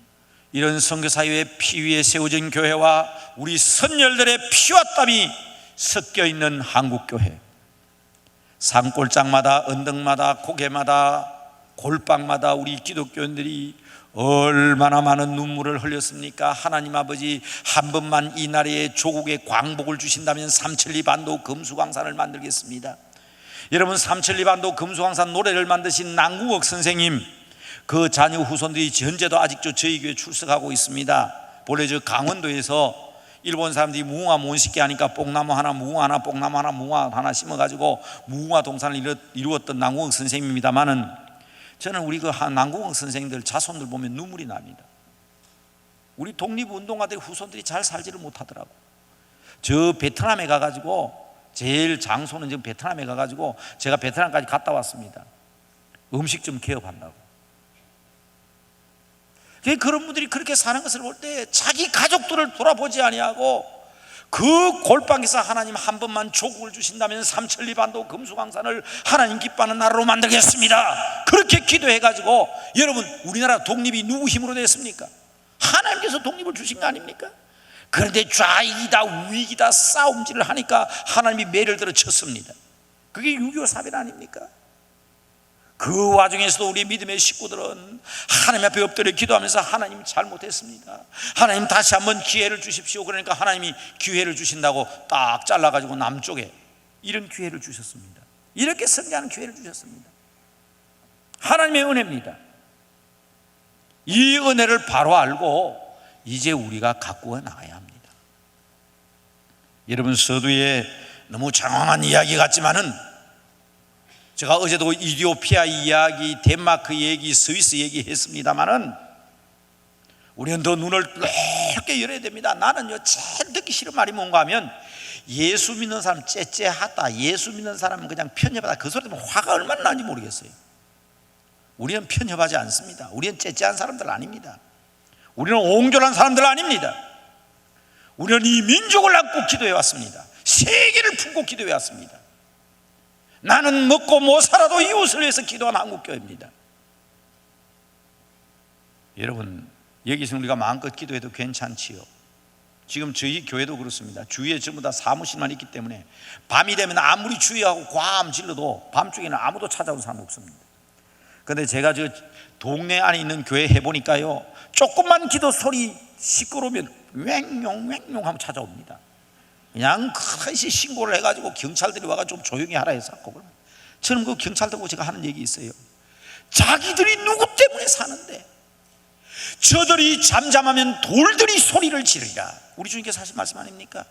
이런 선교사회의 피 위에 세워진 교회와 우리 선열들의 피와 땀이 섞여 있는 한국교회, 산골짜기마다, 언덕마다, 고개마다, 골방마다 우리 기독교인들이 얼마나 많은 눈물을 흘렸습니까? 하나님 아버지, 한 번만 이 나라에 조국에 광복을 주신다면 삼천리 반도 금수광산을 만들겠습니다. 여러분, 삼천리반도 금수강산 노래를 만드신 남궁옥 선생님, 그 자녀 후손들이 현재도 아직도 저희 교회 출석하고 있습니다. 본래 저 강원도에서 일본 사람들이 무궁화 못 심게 하니까 뽕나무 하나, 무궁화 하나, 뽕나무 하나, 무궁화 하나 심어가지고 무궁화 동산을 이루었던 남궁옥 선생님입니다만은, 저는 우리 그 남궁옥 선생님들 자손들 보면 눈물이 납니다. 우리 독립운동가들 후손들이 잘 살지를 못하더라고. 저 베트남에 가가지고, 제일 장소는 지금 베트남에 가가지고 제가 베트남까지 갔다 왔습니다. 음식점 개업한다고. 그런 분들이 그렇게 사는 것을 볼 때 자기 가족들을 돌아보지 아니하고, 그 골방에서 하나님 한 번만 조국을 주신다면 삼천리반도 금수강산을 하나님 기뻐하는 나라로 만들겠습니다, 그렇게 기도해가지고, 여러분, 우리나라 독립이 누구 힘으로 됐습니까? 하나님께서 독립을 주신 거 아닙니까? 그런데 좌익이다 우익이다 싸움질을 하니까 하나님이 매를 들어 쳤습니다. 그게 6.25 사변 아닙니까? 그 와중에서도 우리 믿음의 식구들은 하나님 앞에 엎드려 기도하면서, 하나님 잘못했습니다, 하나님 다시 한번 기회를 주십시오. 그러니까 하나님이 기회를 주신다고 딱 잘라가지고 남쪽에 이런 기회를 주셨습니다. 이렇게 승리하는 기회를 주셨습니다. 하나님의 은혜입니다. 이 은혜를 바로 알고 이제 우리가 가꾸어 나가야 합니다. 여러분, 서두에 너무 장황한 이야기 같지만은, 제가 어제도 이디오피아 이야기, 덴마크 얘기, 스위스 얘기 했습니다마는, 우리는 더 눈을 넓게 열어야 됩니다. 나는요, 제일 듣기 싫은 말이 뭔가 하면, 예수 믿는 사람 째째하다, 예수 믿는 사람은 그냥 편협하다, 그 소리 때문에 화가 얼마나 나는지 모르겠어요. 우리는 편협하지 않습니다. 우리는 째째한 사람들 아닙니다. 우리는 옹졸한 사람들 아닙니다. 우리는 이 민족을 안고 기도해 왔습니다. 세계를 품고 기도해 왔습니다. 나는 먹고 못 살아도 이웃을 위해서 기도하는 한국교회입니다. 여러분, 여기서 우리가 마음껏 기도해도 괜찮지요. 지금 저희 교회도 그렇습니다. 주위에 전부 다 사무실만 있기 때문에 밤이 되면 아무리 주의하고 과음 질러도 밤중에는 아무도 찾아온 사람 없습니다. 그런데 제가 저 동네 안에 있는 교회 해보니까요, 조금만 기도 소리 시끄러우면 왱룡 하면 찾아옵니다. 그냥 크게 신고를 해가지고 경찰들이 와가지고 좀 조용히 하라 해서, 저는 그 경찰들하고 제가 하는 얘기 있어요. 자기들이 누구 때문에 사는데 저들이 잠잠하면 돌들이 소리를 지르리라. 우리 주님께서 하신 말씀 아닙니까?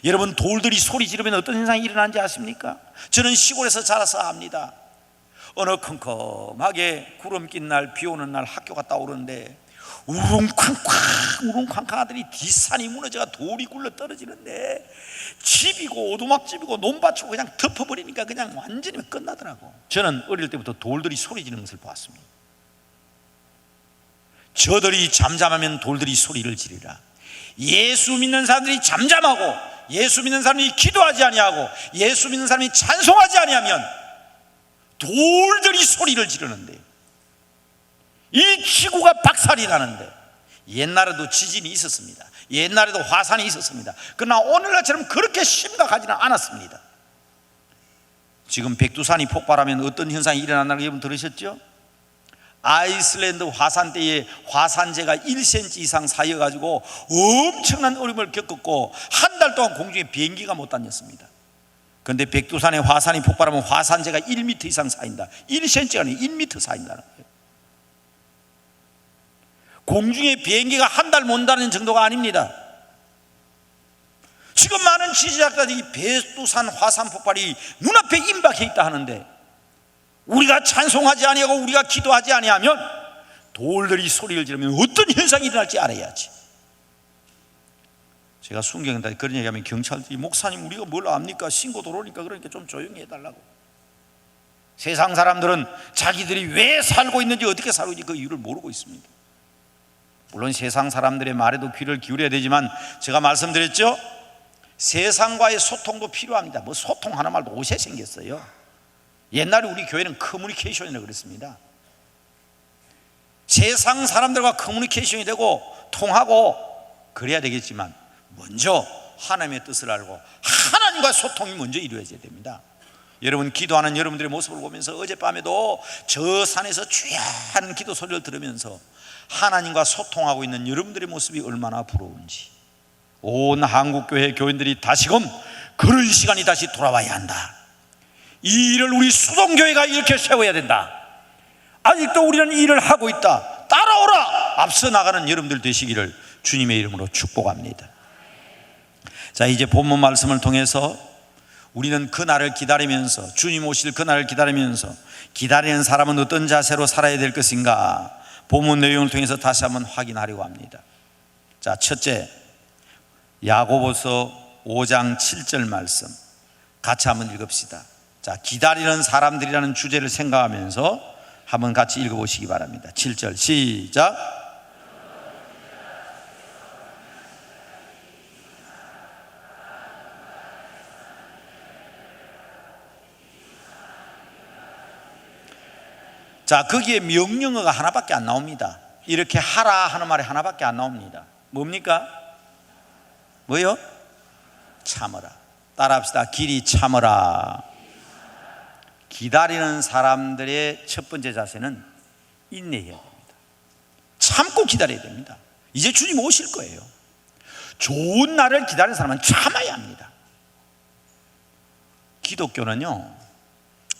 여러분, 돌들이 소리 지르면 어떤 현상이 일어나는지 아십니까? 저는 시골에서 자라서 압니다. 어느 컴컴하게 구름 낀 날, 비 오는 날 학교 갔다 오는데 우릉쾅쾅 하더니 뒷산이 무너져가 돌이 굴러 떨어지는데, 집이고 오두막집이고 논밭이고 그냥 덮어버리니까 그냥 완전히 끝나더라고. 저는 어릴 때부터 돌들이 소리 지르는 것을 보았습니다. 저들이 잠잠하면 돌들이 소리를 지르라. 예수 믿는 사람들이 잠잠하고, 예수 믿는 사람이 기도하지 아니하고, 예수 믿는 사람이 찬송하지 아니하면 돌들이 소리를 지르는데, 이 지구가 박살이 나는데, 옛날에도 지진이 있었습니다. 옛날에도 화산이 있었습니다. 그러나 오늘날처럼 그렇게 심각하지는 않았습니다. 지금 백두산이 폭발하면 어떤 현상이 일어나는 여러분 들으셨죠? 아이슬란드 화산 때에 화산재가 1cm 이상 쌓여가지고 엄청난 어려움을 겪었고, 한 달 동안 공중에 비행기가 못 다녔습니다. 그런데 백두산의 화산이 폭발하면 화산재가 1m 이상 쌓인다. 1cm가 아니라 1m 쌓인다는 거예요. 공중에 비행기가 한 달 못 다니는 정도가 아닙니다. 지금 많은 지질학자들이 백두산 화산 폭발이 눈앞에 임박해 있다 하는데, 우리가 찬송하지 아니하고 우리가 기도하지 아니하면 돌들이 소리를 지르면 어떤 현상이 일어날지 알아야지. 제가 순경한테 그런 얘기하면 경찰들이, 목사님 우리가 뭘 압니까? 신고 들어오니까 그러니까 좀 조용히 해달라고. 세상 사람들은 자기들이 왜 살고 있는지, 어떻게 살고 있는지 그 이유를 모르고 있습니다. 물론 세상 사람들의 말에도 귀를 기울여야 되지만, 제가 말씀드렸죠, 세상과의 소통도 필요합니다. 뭐 소통하는 말도 옷에 생겼어요. 옛날에 우리 교회는 커뮤니케이션이라고 그랬습니다. 세상 사람들과 커뮤니케이션이 되고 통하고 그래야 되겠지만, 먼저 하나님의 뜻을 알고 하나님과 소통이 먼저 이루어져야 됩니다. 여러분, 기도하는 여러분들의 모습을 보면서 어젯밤에도 저 산에서 귀한 기도 소리를 들으면서 하나님과 소통하고 있는 여러분들의 모습이 얼마나 부러운지, 온 한국교회 교인들이 다시금 그런 시간이 다시 돌아와야 한다. 이 일을 우리 수동교회가 이렇게 세워야 된다. 아직도 우리는 이 일을 하고 있다. 따라오라. 앞서 나가는 여러분들 되시기를 주님의 이름으로 축복합니다. 자, 이제 본문 말씀을 통해서 우리는 그날을 기다리면서, 주님 오실 그날을 기다리면서 기다리는 사람은 어떤 자세로 살아야 될 것인가, 본문 내용을 통해서 다시 한번 확인하려고 합니다. 자, 첫째, 야고보서 5장 7절 말씀 같이 한번 읽읍시다. 자, 기다리는 사람들이라는 주제를 생각하면서 한번 같이 읽어보시기 바랍니다. 7절 시작. 자, 거기에 명령어가 하나밖에 안 나옵니다. 이렇게 하라 하는 말이 하나밖에 안 나옵니다. 뭡니까? 뭐요? 참으라. 따라합시다. 길이 참으라. 기다리는 사람들의 첫 번째 자세는 인내해야 됩니다. 참고 기다려야 됩니다. 이제 주님 오실 거예요. 좋은 날을 기다리는 사람은 참아야 합니다. 기독교는요,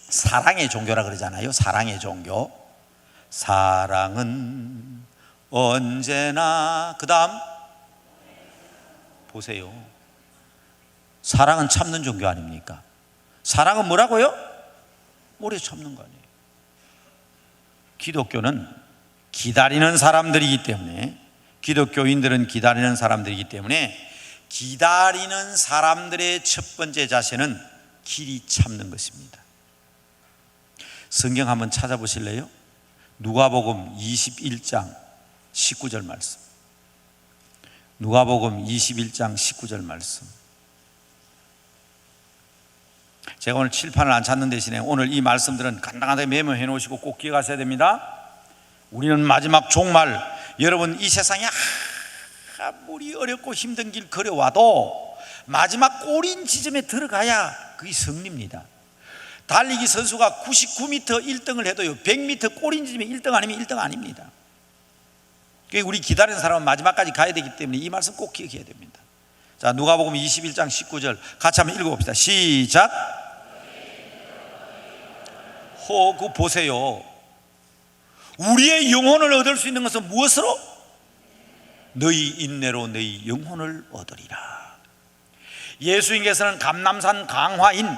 사랑의 종교라 그러잖아요. 사랑의 종교. 사랑은 언제나, 그 다음 보세요. 사랑은 참는 종교 아닙니까? 사랑은 뭐라고요? 오래 참는 거 아니에요. 기독교는 기다리는 사람들이기 때문에, 기독교인들은 기다리는 사람들이기 때문에 기다리는 사람들의 첫 번째 자세는 길이 참는 것입니다. 성경 한번 찾아보실래요? 누가복음 21장 19절 말씀. 누가복음 21장 19절 말씀. 제가 오늘 칠판을 안 찾는 대신에 오늘 이 말씀들은 간단하게 메모해 놓으시고 꼭 기억하셔야 됩니다. 우리는 마지막 종말, 여러분 이 세상에 아무리 어렵고 힘든 길 걸어와도 마지막 꼬린 지점에 들어가야 그게 승리입니다. 달리기 선수가 99m 1등을 해도요, 100m 꼬린 지점에 1등 아니면 1등 아닙니다. 그러니까 우리 기다리는 사람은 마지막까지 가야 되기 때문에 이 말씀 꼭 기억해야 됩니다. 자, 누가복음 21장 19절 같이 한번 읽어봅시다. 시작. 그 보세요. 우리의 영혼을 얻을 수 있는 것은 무엇으로? 너희 인내로 너희 영혼을 얻으리라. 예수님께서는 감람산 강화인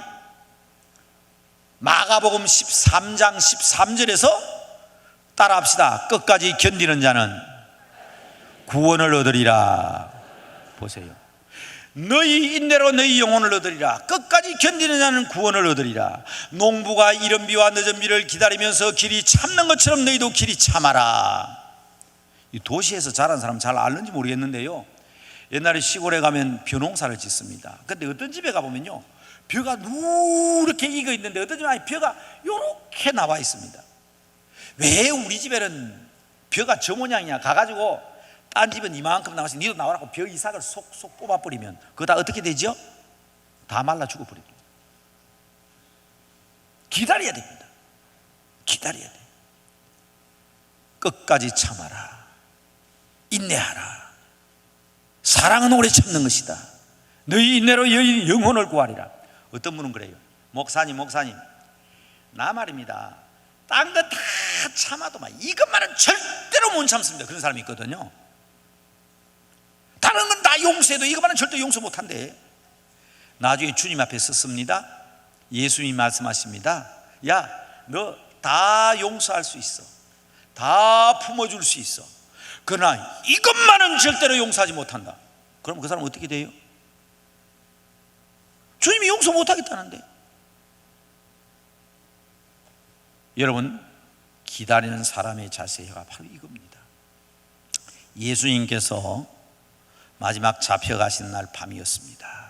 마가복음 13장 13절에서 따라합시다. 끝까지 견디는 자는 구원을 얻으리라. 보세요. 너희 인내로 너희 영혼을 얻으리라. 끝까지 견디는 자는 구원을 얻으리라. 농부가 이른 비와 늦은 비를 기다리면서 길이 참는 것처럼 너희도 길이 참아라. 이 도시에서 자란 사람 잘 아는지 모르겠는데요, 옛날에 시골에 가면 벼농사를 짓습니다. 근데 어떤 집에 가보면요, 벼가 누렇게 익어 있는데 어떤 집에 벼가 요렇게 나와 있습니다. 왜 우리 집에는 벼가 저 모양이냐, 가가지고 딴 집은 이만큼 나와서 니도 나와라고 벼 이삭을 속속 뽑아버리면 그거 다 어떻게 되죠? 다 말라 죽어버립니다. 기다려야 됩니다. 기다려야 돼. 끝까지 참아라. 인내하라. 사랑은 오래 참는 것이다. 너희 인내로 너희 영혼을 구하리라. 어떤 분은 그래요. 목사님 나 말입니다, 딴 거 다 참아도 이것만은 절대로 못 참습니다. 그런 사람이 있거든요. 다른 건 다 용서해도 이것만은 절대 용서 못한대. 나중에 주님 앞에 섰습니다. 예수님이 말씀하십니다. 야, 너 다 용서할 수 있어, 다 품어줄 수 있어. 그러나 이것만은 절대로 용서하지 못한다. 그럼 그 사람은 어떻게 돼요? 주님이 용서 못하겠다는데. 여러분, 기다리는 사람의 자세가 바로 이겁니다. 예수님께서 마지막 잡혀가신 날 밤이었습니다.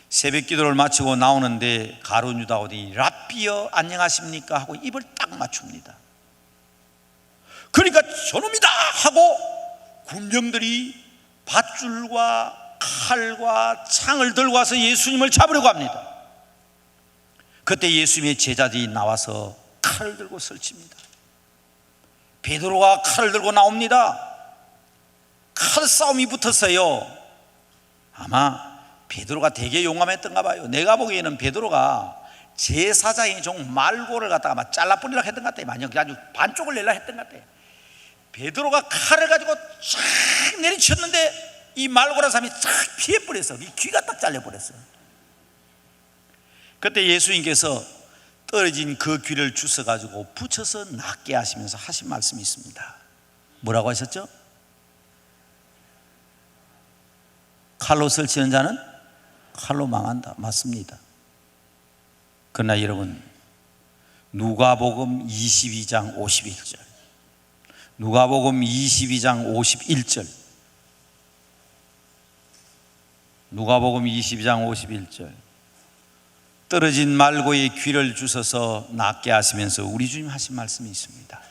새벽 기도를 마치고 나오는데 가룟 유다 오더니 랍비여 안녕하십니까 하고 입을 딱 맞춥니다. 그러니까 저놈이다 하고 군병들이 밧줄과 칼과 창을 들고 와서 예수님을 잡으려고 합니다. 그때 예수님의 제자들이 나와서 칼을 들고 설칩니다. 베드로가 칼을 들고 나옵니다. 칼싸움이 붙었어요. 아마 베드로가 되게 용감했던가 봐요. 내가 보기에는 베드로가 제사장이 종 말고를 갖다가 막 잘라버리려고 했던 것 같아요. 아주 반쪽을 내려 했던 것 같아요. 베드로가 칼을 가지고 쫙 내리쳤는데 이 말고라는 사람이 쫙 피해버렸어. 이 귀가 딱 잘려버렸어. 그때 예수님께서 떨어진 그 귀를 주워가지고 붙여서 낫게 하시면서 하신 말씀이 있습니다. 뭐라고 하셨죠? 칼로 설치는 자는 칼로 망한다. 맞습니다. 그러나 여러분, 누가복음 22장 51절, 누가복음 22장 51절, 누가복음 22장 51절, 떨어진 말고의 귀를 주셔서 낫게 하시면서 우리 주님 하신 말씀이 있습니다.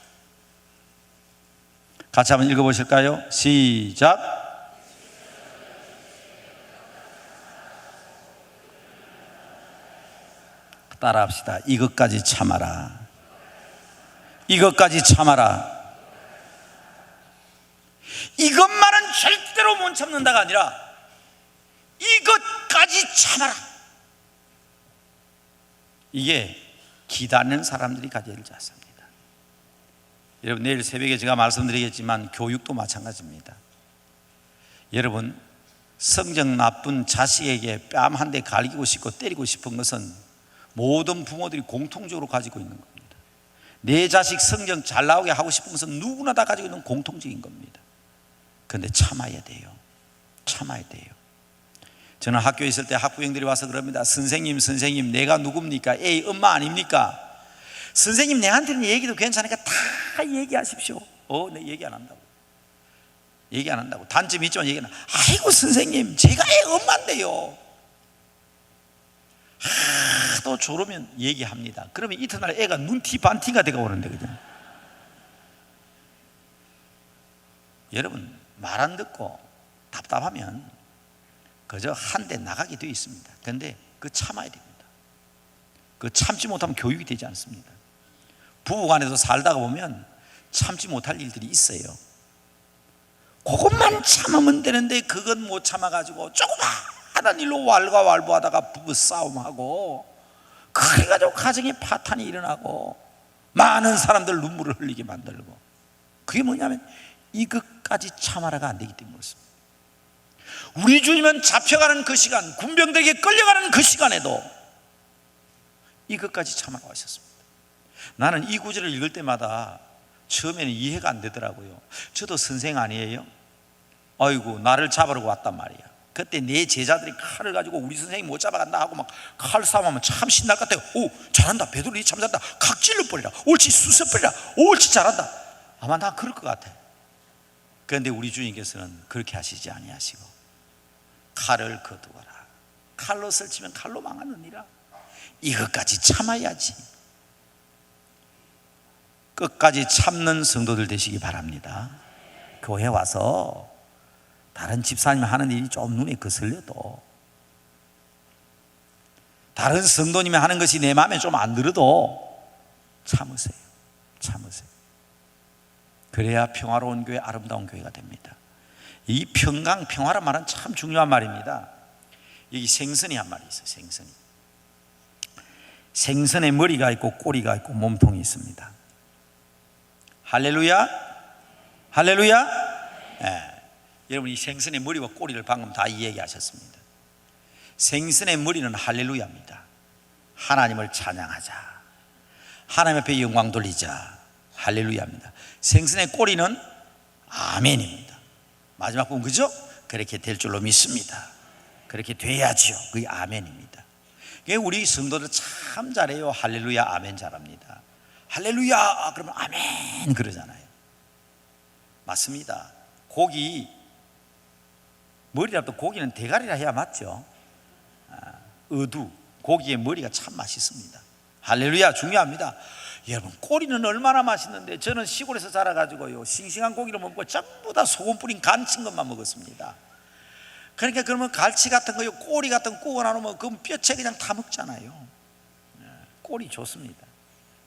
같이 한번 읽어보실까요? 시작. 따라합시다. 이것까지 참아라. 이것까지 참아라. 이것만은 절대로 못 참는다가 아니라 이것까지 참아라. 이게 기다리는 사람들이 가져야 될 자세입니다. 여러분, 내일 새벽에 제가 말씀드리겠지만 교육도 마찬가지입니다. 여러분, 성적 나쁜 자식에게 뺨 한 대 갈기고 싶고 때리고 싶은 것은 모든 부모들이 공통적으로 가지고 있는 겁니다. 내 자식 성적 잘 나오게 하고 싶은 것은 누구나 다 가지고 있는 공통적인 겁니다. 그런데 참아야 돼요. 참아야 돼요. 저는 학교에 있을 때 학부형들이 와서 그럽니다. 선생님 내가 누굽니까? 에이, 엄마 아닙니까? 선생님, 내한테는 얘기도 괜찮으니까 다 얘기하십시오. 내 얘기 안 한다고. 얘기 안 한다고. 단점이 있지만 얘기 안 한다고. 아이고 선생님, 제가 애 엄마인데요. 하도 졸으면 얘기합니다. 그러면 이튿날 애가 눈티 반티가 되고 오는데, 그죠? 여러분, 말 안 듣고 답답하면 그저 한 대 나가게 되어 있습니다. 그런데 그 참아야 됩니다. 그 참지 못하면 교육이 되지 않습니다. 부부간에도 살다가 보면 참지 못할 일들이 있어요. 그것만 참으면 되는데 그건 못 참아가지고 조그마한 일로 왈가왈부하다가 부부 싸움하고, 그래가지고 가정에 파탄이 일어나고 많은 사람들 눈물을 흘리게 만들고, 그게 뭐냐면 이것까지 참아라가 안 되기 때문에 그렇습니다. 우리 주님은 잡혀가는 그 시간, 군병들에게 끌려가는 그 시간에도 이것까지 참아라고 하셨습니다. 나는 이 구절을 읽을 때마다 처음에는 이해가 안 되더라고요. 저도 선생 아니에요? 아이고, 나를 잡으려고 왔단 말이야. 그때 내 제자들이 칼을 가지고 우리 선생님 못 잡아간다 하고 막 칼 싸움하면 참 신날 것 같아요. 오, 잘한다, 베드로 참 잘한다, 각 찔러버리라, 옳지, 수습버리라, 옳지, 잘한다. 아마 나 그럴 것 같아. 그런데 우리 주님께서는 그렇게 하시지 아니하시고 칼을 거두어라. 칼로 설치면 칼로 망하느니라. 이것까지 참아야지. 끝까지 참는 성도들 되시기 바랍니다. 교회 와서 다른 집사님 하는 일이 좀 눈에 거슬려도, 다른 성도님이 하는 것이 내 마음에 좀 안 들어도 참으세요. 참으세요. 그래야 평화로운 교회, 아름다운 교회가 됩니다. 이 평화란 말은 참 중요한 말입니다. 여기 생선이 한 말이 있어요. 생선이. 생선에 머리가 있고 꼬리가 있고 몸통이 있습니다. 할렐루야? 할렐루야? 네. 여러분, 이 생선의 머리와 꼬리를 방금 다 이야기하셨습니다. 생선의 머리는 할렐루야입니다. 하나님을 찬양하자, 하나님 앞에 영광 돌리자, 할렐루야입니다. 생선의 꼬리는 아멘입니다. 마지막 부분, 그죠? 그렇게 될 줄로 믿습니다. 그렇게 돼야지요. 그게 아멘입니다. 우리 성도들 참 잘해요. 할렐루야, 아멘 잘합니다. 할렐루야 그러면 아멘 그러잖아요. 맞습니다. 고기, 머리라도 고기는 대가리라 해야 맞죠. 어두, 고기의 머리가 참 맛있습니다. 할렐루야, 중요합니다. 여러분, 꼬리는 얼마나 맛있는데, 저는 시골에서 자라가지고요, 싱싱한 고기를 먹고 전부 다 소금 뿌린 간친 것만 먹었습니다. 그러니까 그러면 갈치 같은 거요, 꼬리 같은 거 구워 나누면 그 뼈채 그냥 다 먹잖아요. 꼬리 좋습니다.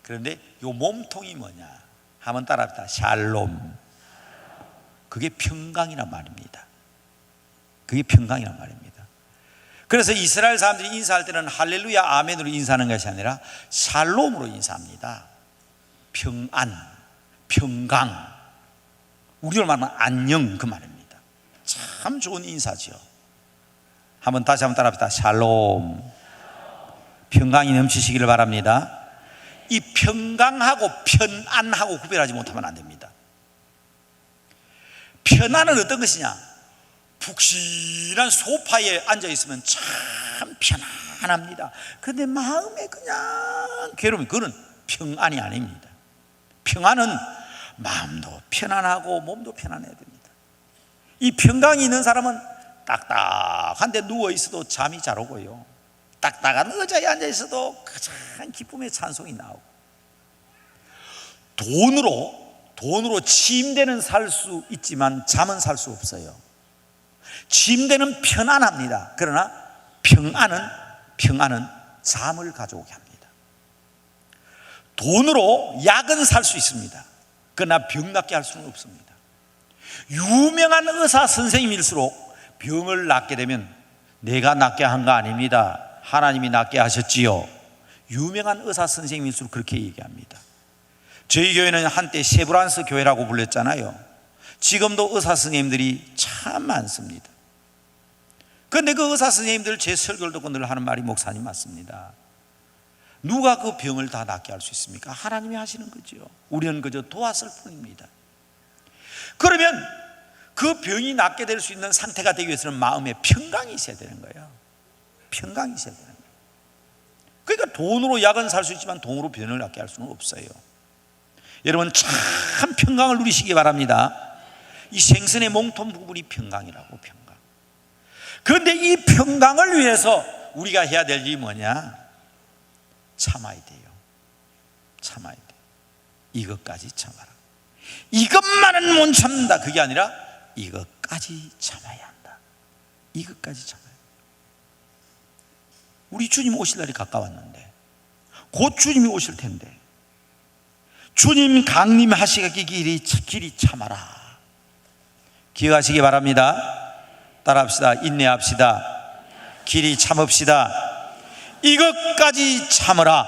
그런데 요 몸통이 뭐냐 한번 따라합시다. 샬롬. 그게 평강이란 말입니다. 그게 평강이란 말입니다. 그래서 이스라엘 사람들이 인사할 때는 할렐루야 아멘으로 인사하는 것이 아니라 샬롬으로 인사합니다. 평안, 평강, 우리로 말하면 안녕, 그 말입니다. 참 좋은 인사죠. 다시 한번 따라합시다. 샬롬. 평강이 넘치시기를 바랍니다. 이 평강하고 편안하고 구별하지 못하면 안 됩니다. 편안은 어떤 것이냐? 푹신한 소파에 앉아 있으면 참 편안합니다. 그런데 마음에 그냥 괴로움이, 그거는 평안이 아닙니다. 평안은 마음도 편안하고 몸도 편안해야 됩니다. 이 평강이 있는 사람은 딱딱한데 누워 있어도 잠이 잘 오고요, 딱딱한 의자에 앉아 있어도 가장 기쁨의 찬송이 나오고, 돈으로 침대는 살 수 있지만 잠은 살 수 없어요. 침대는 편안합니다. 그러나 평안은 잠을 가져오게 합니다. 돈으로 약은 살 수 있습니다. 그러나 병 낫게 할 수는 없습니다. 유명한 의사 선생님일수록 병을 낫게 되면 내가 낫게 한 거 아닙니다, 하나님이 낫게 하셨지요. 유명한 의사 선생님일수록 그렇게 얘기합니다. 저희 교회는 한때 세브란스 교회라고 불렸잖아요. 지금도 의사 선생님들이 참 많습니다. 그런데 그 의사 선생님들 제 설교를 듣고 늘 하는 말이, 목사님 맞습니다. 누가 그 병을 다 낫게 할 수 있습니까? 하나님이 하시는 거죠. 우리는 그저 도왔을 뿐입니다. 그러면 그 병이 낫게 될 수 있는 상태가 되기 위해서는 마음에 평강이 있어야 되는 거예요. 평강이 있어야 되는 거예요. 그러니까 돈으로 약은 살 수 있지만 돈으로 병을 낫게 할 수는 없어요. 여러분 참 평강을 누리시기 바랍니다. 이 생선의 몸통 부분이 평강이라고, 평강. 그런데 이 평강을 위해서 우리가 해야 될 일이 뭐냐? 참아야 돼요. 참아야 돼. 이것까지 참아라. 이것만은 못 참는다, 그게 아니라 이것까지 참아야 한다. 이것까지 참아야 한다. 우리 주님 오실 날이 가까웠는데, 곧 주님이 오실 텐데, 주님 강림하시기 길이 참아라. 기억하시기 바랍니다. 따라합시다. 인내합시다. 길이 참읍시다. 이것까지 참으라.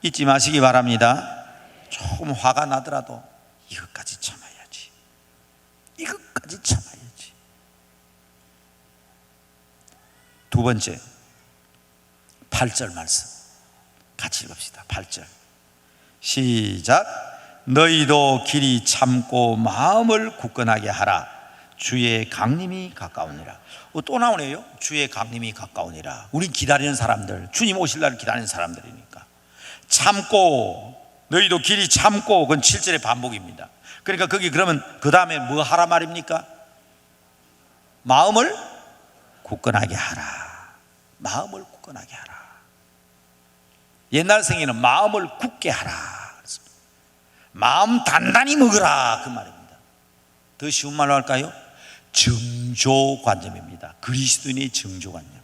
잊지 마시기 바랍니다. 조금 화가 나더라도 이것까지 참아야지. 이것까지 참아야지. 두 번째, 8절 말씀 같이 읽읍시다. 8절 시작. 너희도 길이 참고 마음을 굳건하게 하라. 주의 강림이 가까우니라. 또 나오네요. 주의 강림이 가까우니라. 우린 기다리는 사람들, 주님 오실 날을 기다리는 사람들이니까. 참고, 너희도 길이 참고, 그건 7절의 반복입니다. 그러니까 거기 그러면 그 다음에 뭐 하라 말입니까? 마음을 굳건하게 하라. 마음을 굳건하게 하라. 옛날 생에는 마음을 굳게 하라, 마음 단단히 먹으라, 그 말입니다. 더 쉬운 말로 할까요? 정조관념입니다. 그리스도인의 정조관념.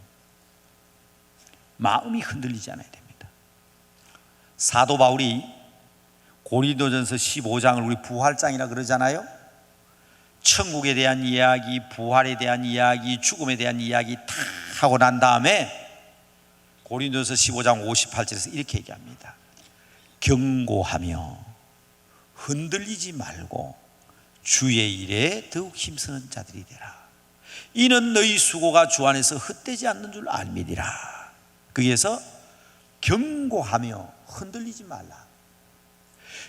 마음이 흔들리지 않아야 됩니다. 사도 바울이 고린도전서 15장을 우리 부활장이라 그러잖아요. 천국에 대한 이야기, 부활에 대한 이야기, 죽음에 대한 이야기 다 하고 난 다음에 고린도전서 15장 58절에서 이렇게 얘기합니다. 경고하며 흔들리지 말고 주의 일에 더욱 힘쓰는 자들이 되라. 이는 너희 수고가 주 안에서 헛되지 않는 줄 알미리라. 거기에서 경고하며 흔들리지 말라.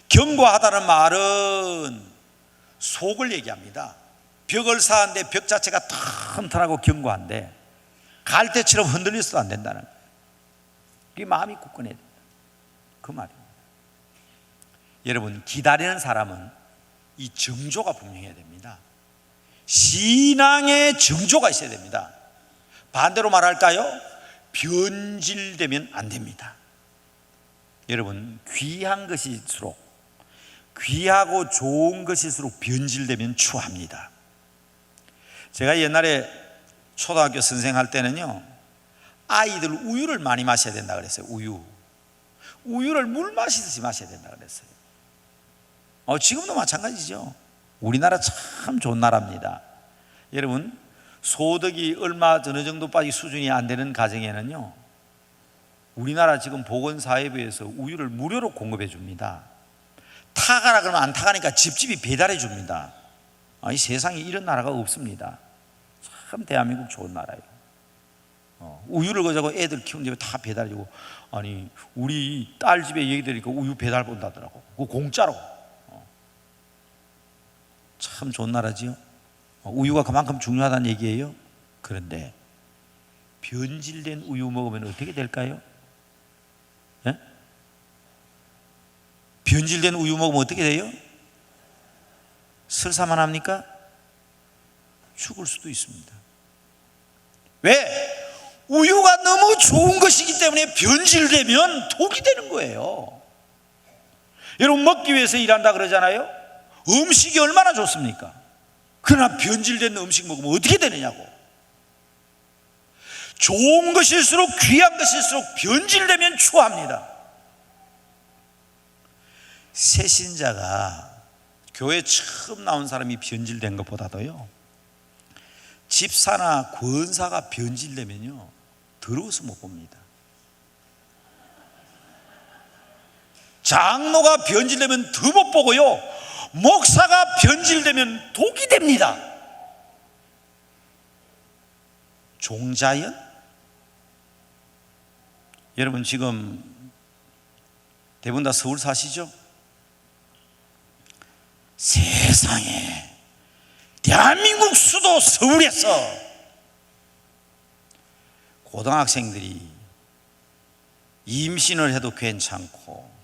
경고하다는 말은 속을 얘기합니다. 벽을 쌓았는데 벽 자체가 튼튼하고 견고한데 갈대처럼 흔들려서도 안 된다는 거예요. 그게 마음이 굳건해야 된다, 그 말입니다. 여러분, 기다리는 사람은 이 정조가 분명해야 됩니다. 신앙의 정조가 있어야 됩니다. 반대로 말할까요? 변질되면 안 됩니다. 여러분, 귀한 것일수록, 귀하고 좋은 것일수록 변질되면 추합니다. 제가 옛날에 초등학교 선생할 때는요, 아이들 우유를 많이 마셔야 된다 그랬어요. 우유를 물 마시듯이 마셔야 된다 그랬어요. 지금도 마찬가지죠. 우리나라 참 좋은 나라입니다. 여러분, 소득이 얼마 어느 정도까지 수준이 안 되는 가정에는요, 우리나라 지금 보건사회부에서 우유를 무료로 공급해 줍니다. 타가라 그러면 안 타가니까 집집이 배달해 줍니다. 이 세상에 이런 나라가 없습니다. 참 대한민국 좋은 나라예요. 우유를 가지고 애들 키우는데 다 배달해 주고, 아니 우리 딸 집에 얘기 들으니까 우유 배달 본다더라고. 그거 공짜로. 참 좋은 나라지요. 우유가 그만큼 중요하다는 얘기예요. 그런데 변질된 우유 먹으면 어떻게 될까요? 예? 변질된 우유 먹으면 어떻게 돼요? 설사만 합니까? 죽을 수도 있습니다. 왜? 우유가 너무 좋은 것이기 때문에 변질되면 독이 되는 거예요. 여러분, 먹기 위해서 일한다 그러잖아요. 음식이 얼마나 좋습니까? 그러나 변질된 음식 먹으면 어떻게 되느냐고. 좋은 것일수록, 귀한 것일수록 변질되면 추합니다. 새신자가 교회 처음 나온 사람이 변질된 것보다도요, 집사나 권사가 변질되면요, 더러워서 못 봅니다. 장로가 변질되면 더 못 보고요, 목사가 변질되면 독이 됩니다. 종자연? 여러분, 지금 대부분 다 서울 사시죠? 세상에, 대한민국 수도 서울에서 고등학생들이 임신을 해도 괜찮고,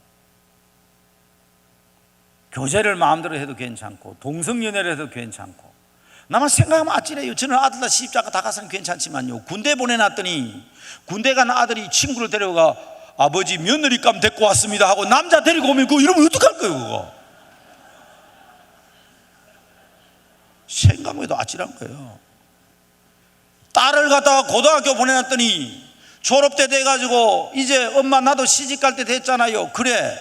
교제를 마음대로 해도 괜찮고, 동성연애를 해도 괜찮고, 나만 생각하면 아찔해요. 저는 아들 다 시집자가 다 가서는 괜찮지만요, 군대 보내놨더니 군대 간 아들이 친구를 데려가 아버지 며느리감 데리고 왔습니다 하고 남자 데리고 오면 그거 이러면 어떡할 거예요? 그거 생각해도 아찔한 거예요. 딸을 갖다가 고등학교 보내놨더니 졸업 때 돼가지고 이제 엄마 나도 시집 갈 때 됐잖아요. 그래,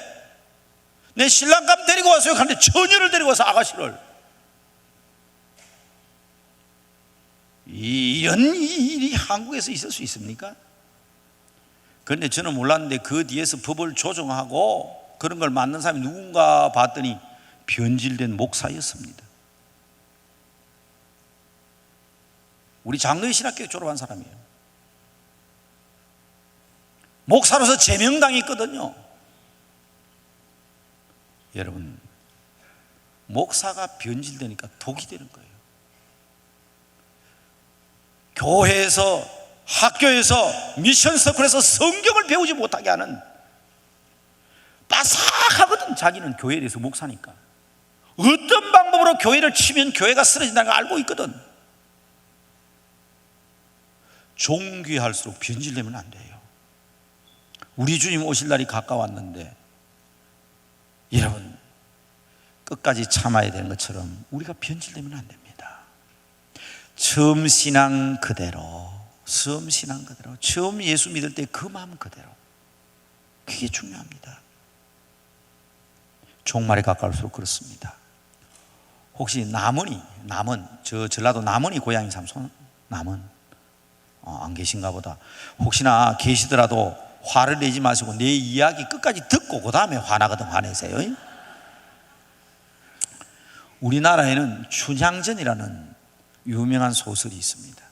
내 신랑감 데리고 왔어요. 그런데 처녀를 데리고 와서 아가씨를. 이런 일이 한국에서 있을 수 있습니까? 그런데 저는 몰랐는데 그 뒤에서 법을 조정하고 그런 걸 만든 사람이 누군가 봤더니 변질된 목사였습니다. 우리 장로의 신학교에 졸업한 사람이에요. 목사로서 제명당했거든요. 여러분, 목사가 변질되니까 독이 되는 거예요. 교회에서, 학교에서, 미션 서클에서 성경을 배우지 못하게 하는, 빠삭하거든. 자기는 교회에 대해서 목사니까 어떤 방법으로 교회를 치면 교회가 쓰러진다는 걸 알고 있거든. 종귀할수록 변질되면 안 돼요. 우리 주님 오실 날이 가까웠는데, 여러분, 끝까지 참아야 되는 것처럼 우리가 변질되면 안 됩니다. 처음 신앙 그대로, 처음 신앙 그대로, 처음 예수 믿을 때 그 마음 그대로, 그게 중요합니다. 종말에 가까울수록 그렇습니다. 혹시 남은, 저 전라도 남은이 고향이 삼손? 남은 안 계신가 보다. 혹시나 계시더라도 화를 내지 마시고 내 이야기 끝까지 듣고 그 다음에 화나거든 화내세요. 우리나라에는 춘향전이라는 유명한 소설이 있습니다.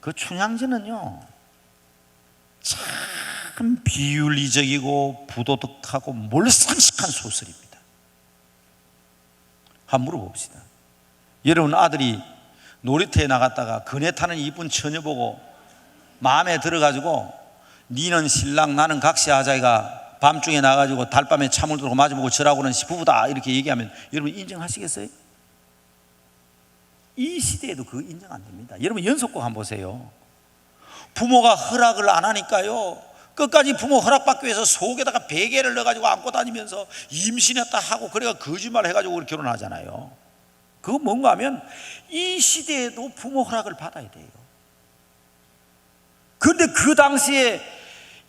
그 춘향전은요, 참 비윤리적이고 부도덕하고 몰상식한 소설입니다. 한번 물어봅시다. 여러분 아들이 놀이터에 나갔다가 그네 타는 이쁜 처녀 보고 마음에 들어가지고 니는 신랑 나는 각시하자이가 밤중에 나가지고 달밤에 참을 들고 마주보고 저라고는 부부다 이렇게 얘기하면 여러분 인정하시겠어요? 이 시대에도 그거 인정 안 됩니다. 여러분 연속곡 한번 보세요. 부모가 허락을 안 하니까요, 끝까지 부모 허락받기 위해서 속에다가 베개를 넣어가지고 안고 다니면서 임신했다 하고 그래가 거짓말 해가지고 결혼하잖아요. 그거 뭔가 하면 이 시대에도 부모 허락을 받아야 돼요. 그런데 그 당시에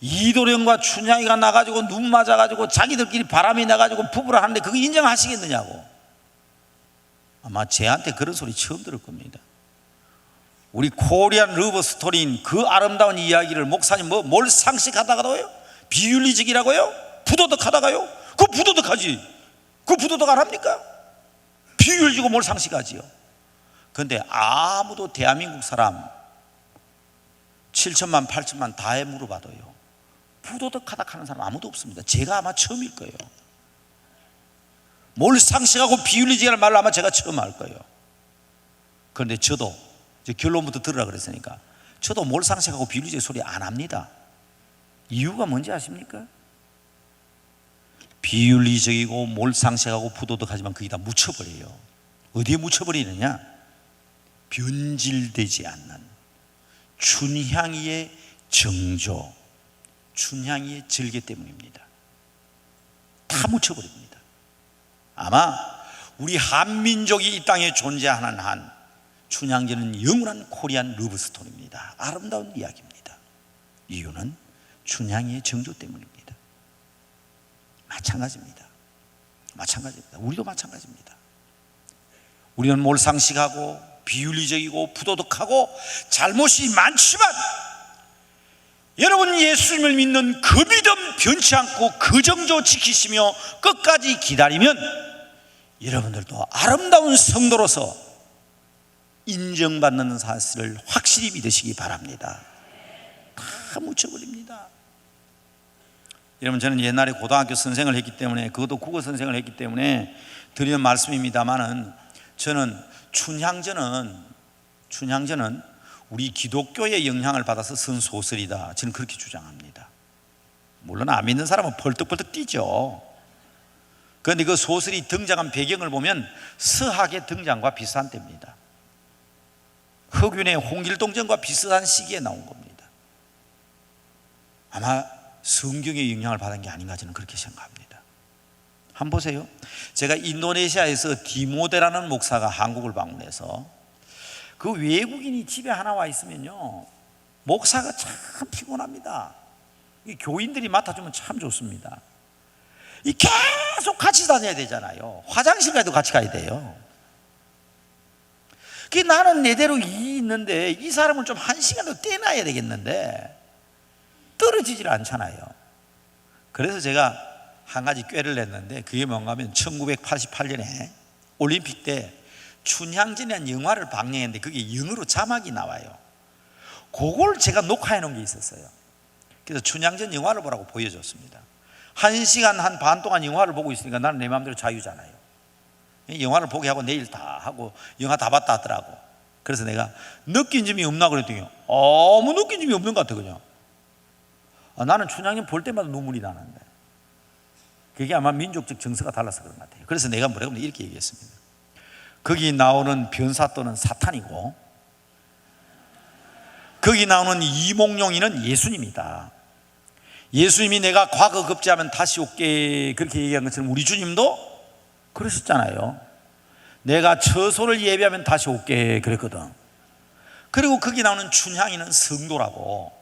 이도령과 춘향이가 나가지고 눈 맞아가지고 자기들끼리 바람이 나가지고 부부를 하는데 그거 인정하시겠느냐고. 아마 쟤한테 그런 소리 처음 들을 겁니다. 우리 코리안 러브 스토리인 그 아름다운 이야기를 목사님 뭘 상식하다가도요? 비윤리적이라고요? 부도덕하다가요? 그 부도덕하지. 그 부도덕 안 합니까? 비윤리적이고 뭘 상식하지요? 그런데 아무도 대한민국 사람 7천만 8천만 다에 물어봐도요, 부도덕하다 하는 사람 아무도 없습니다. 제가 아마 처음일 거예요. 뭘 상식하고 비윤리적이라는 말을 아마 제가 처음 할 거예요. 그런데 저도 이제 결론부터 들으라 그랬으니까 저도 뭘 상식하고 비윤리적 소리 안 합니다. 이유가 뭔지 아십니까? 비윤리적이고 뭘 상식하고 부도덕하지만 그게 다 묻혀버려요. 어디에 묻혀버리느냐? 변질되지 않는 춘향이의 정조, 춘향이의 절개 때문입니다. 다 묻혀버립니다. 아마 우리 한민족이 이 땅에 존재하는 한 춘향전은 영원한 코리안 러브스토리입니다. 아름다운 이야기입니다. 이유는 춘향이의 정조 때문입니다. 마찬가지입니다. 우리도 마찬가지입니다. 우리는 뭘 상식하고 비윤리적이고 부도덕하고 잘못이 많지만 여러분 예수님을 믿는 그 믿음 변치 않고 그 정조 지키시며 끝까지 기다리면 여러분들도 아름다운 성도로서 인정받는 사실을 확실히 믿으시기 바랍니다. 다 묻혀버립니다. 여러분, 저는 옛날에 고등학교 선생을 했기 때문에, 그것도 국어 선생을 했기 때문에 드리는 말씀입니다만은, 저는 춘향전은 우리 기독교의 영향을 받아서 쓴 소설이다, 저는 그렇게 주장합니다. 물론 안 믿는 사람은 벌떡벌떡 뛰죠. 그런데 그 소설이 등장한 배경을 보면 서학의 등장과 비슷한 때입니다. 흑윤의 홍길동전과 비슷한 시기에 나온 겁니다. 아마 성경의 영향을 받은 게 아닌가 저는 그렇게 생각합니다. 한번 보세요. 제가 인도네시아에서 디모데라는 목사가 한국을 방문해서 그 외국인이 집에 하나 와 있으면요, 목사가 참 피곤합니다. 교인들이 맡아주면 참 좋습니다. 계속 같이 다녀야 되잖아요. 화장실 가도 같이 가야 돼요. 나는 내대로 있는데 이 사람을 좀 1시간도 떼놔야 되겠는데 떨어지질 않잖아요. 그래서 제가 한 가지 꾀를 냈는데, 그게 뭔가 하면 1988년에 올림픽 때 춘향전이라는 영화를 방영했는데 그게 영어로 자막이 나와요. 그걸 제가 녹화해 놓은 게 있었어요. 그래서 춘향전 영화를 보라고 보여줬습니다. 1시간 한 반 동안 영화를 보고 있으니까 나는 내 마음대로 자유잖아요. 영화를 보게 하고 내일 다 하고 영화 다 봤다 하더라고. 그래서 내가 느낀 점이 없나 그랬더니 아무 느낀 점이 없는 것 같아. 그냥 나는 춘향전 볼 때마다 눈물이 나는데, 그게 아마 민족적 정서가 달라서 그런 것 같아요. 그래서 내가 뭐라고 이렇게 얘기했습니다. 거기 나오는 변사또는 사탄이고 거기 나오는 이몽룡이는 예수님이다. 예수님이 내가 과거 급제하면 다시 올게 그렇게 얘기한 것처럼 우리 주님도 그러셨잖아요. 내가 처소를 예비하면 다시 올게 그랬거든. 그리고 거기 나오는 춘향이는 성도라고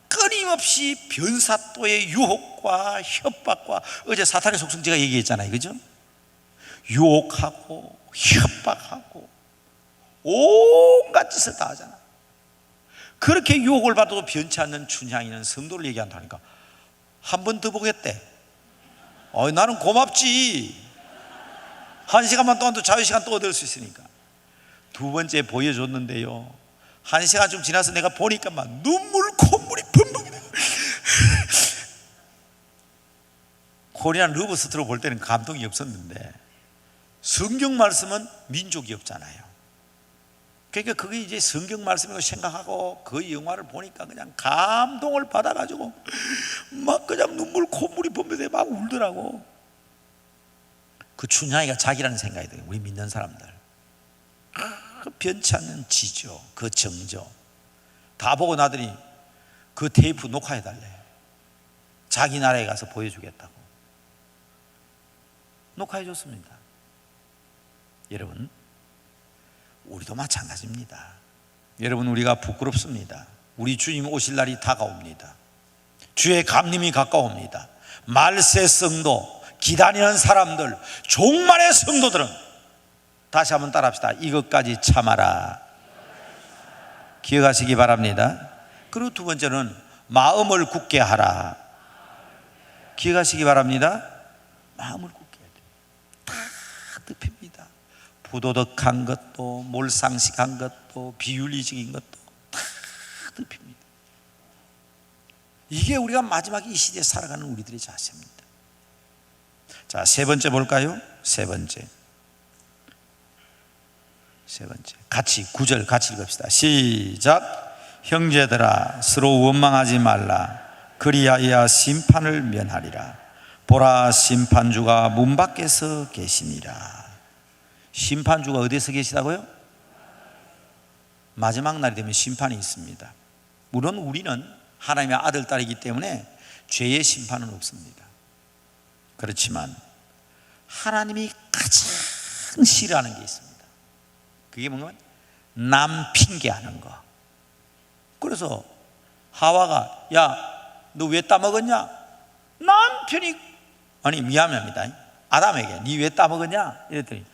끊임없이 변사또의 유혹과 협박과, 어제 사탄의 속성 제가 얘기했잖아요, 그죠? 유혹하고 협박하고 온갖 짓을 다 하잖아. 그렇게 유혹을 받아도 변치 않는 춘향이는 성도를 얘기한다니까 한 번 더 보겠대. 나는 고맙지. 1시간만 동안 또 자유시간 또 얻을 수 있으니까. 두 번째 보여줬는데요, 1시간 좀 지나서 내가 보니까 막 눈물 콧물이 범벅이 되고 코리안 러브스토리 볼 때는 감동이 없었는데 성경 말씀은 민족이 없잖아요. 그러니까 그게 이제 성경 말씀이라고 생각하고 그 영화를 보니까 그냥 감동을 받아가지고 막 그냥 눈물 콧물이 범벅이 막 울더라고. 그 춘향이가 자기라는 생각이 들어요. 우리 믿는 사람들 그 변치 않는 지조, 그 정조 다 보고 나더니 그 테이프 녹화해달래. 자기 나라에 가서 보여주겠다고 녹화해줬습니다. 여러분, 우리도 마찬가지입니다. 여러분, 우리가 부끄럽습니다. 우리 주님 오실 날이 다가옵니다. 주의 감림이 가까웁니다. 말세 성도, 기다리는 사람들, 종말의 성도들은 다시 한번 따라합시다. 이것까지 참아라. 기억하시기 바랍니다. 그리고 두 번째는 마음을 굳게 하라. 기억하시기 바랍니다. 마음을 굳게 해야 돼요. 다 덮입니다. 부도덕한 것도 몰상식한 것도 비윤리적인 것도 다 덮입니다. 이게 우리가 마지막 이 시대에 살아가는 우리들의 자세입니다. 자, 세 번째 볼까요? 세 번째 같이 9절 같이 읽읍시다. 시작. 형제들아 서로 원망하지 말라. 그리하여 심판을 면하리라. 보라, 심판주가 문 밖에서 계시니라. 심판주가 어디서 계시다고요? 마지막 날이 되면 심판이 있습니다. 물론 우리는 하나님의 아들, 딸이기 때문에 죄의 심판은 없습니다. 그렇지만 하나님이 가장 싫어하는 게 있습니다. 그게 뭐냐면 남 핑계하는 거. 그래서 하와가 야, 너 왜 따먹었냐? 남편이 아니 미안합니다. 아담에게 니 왜 따먹었냐? 이랬더니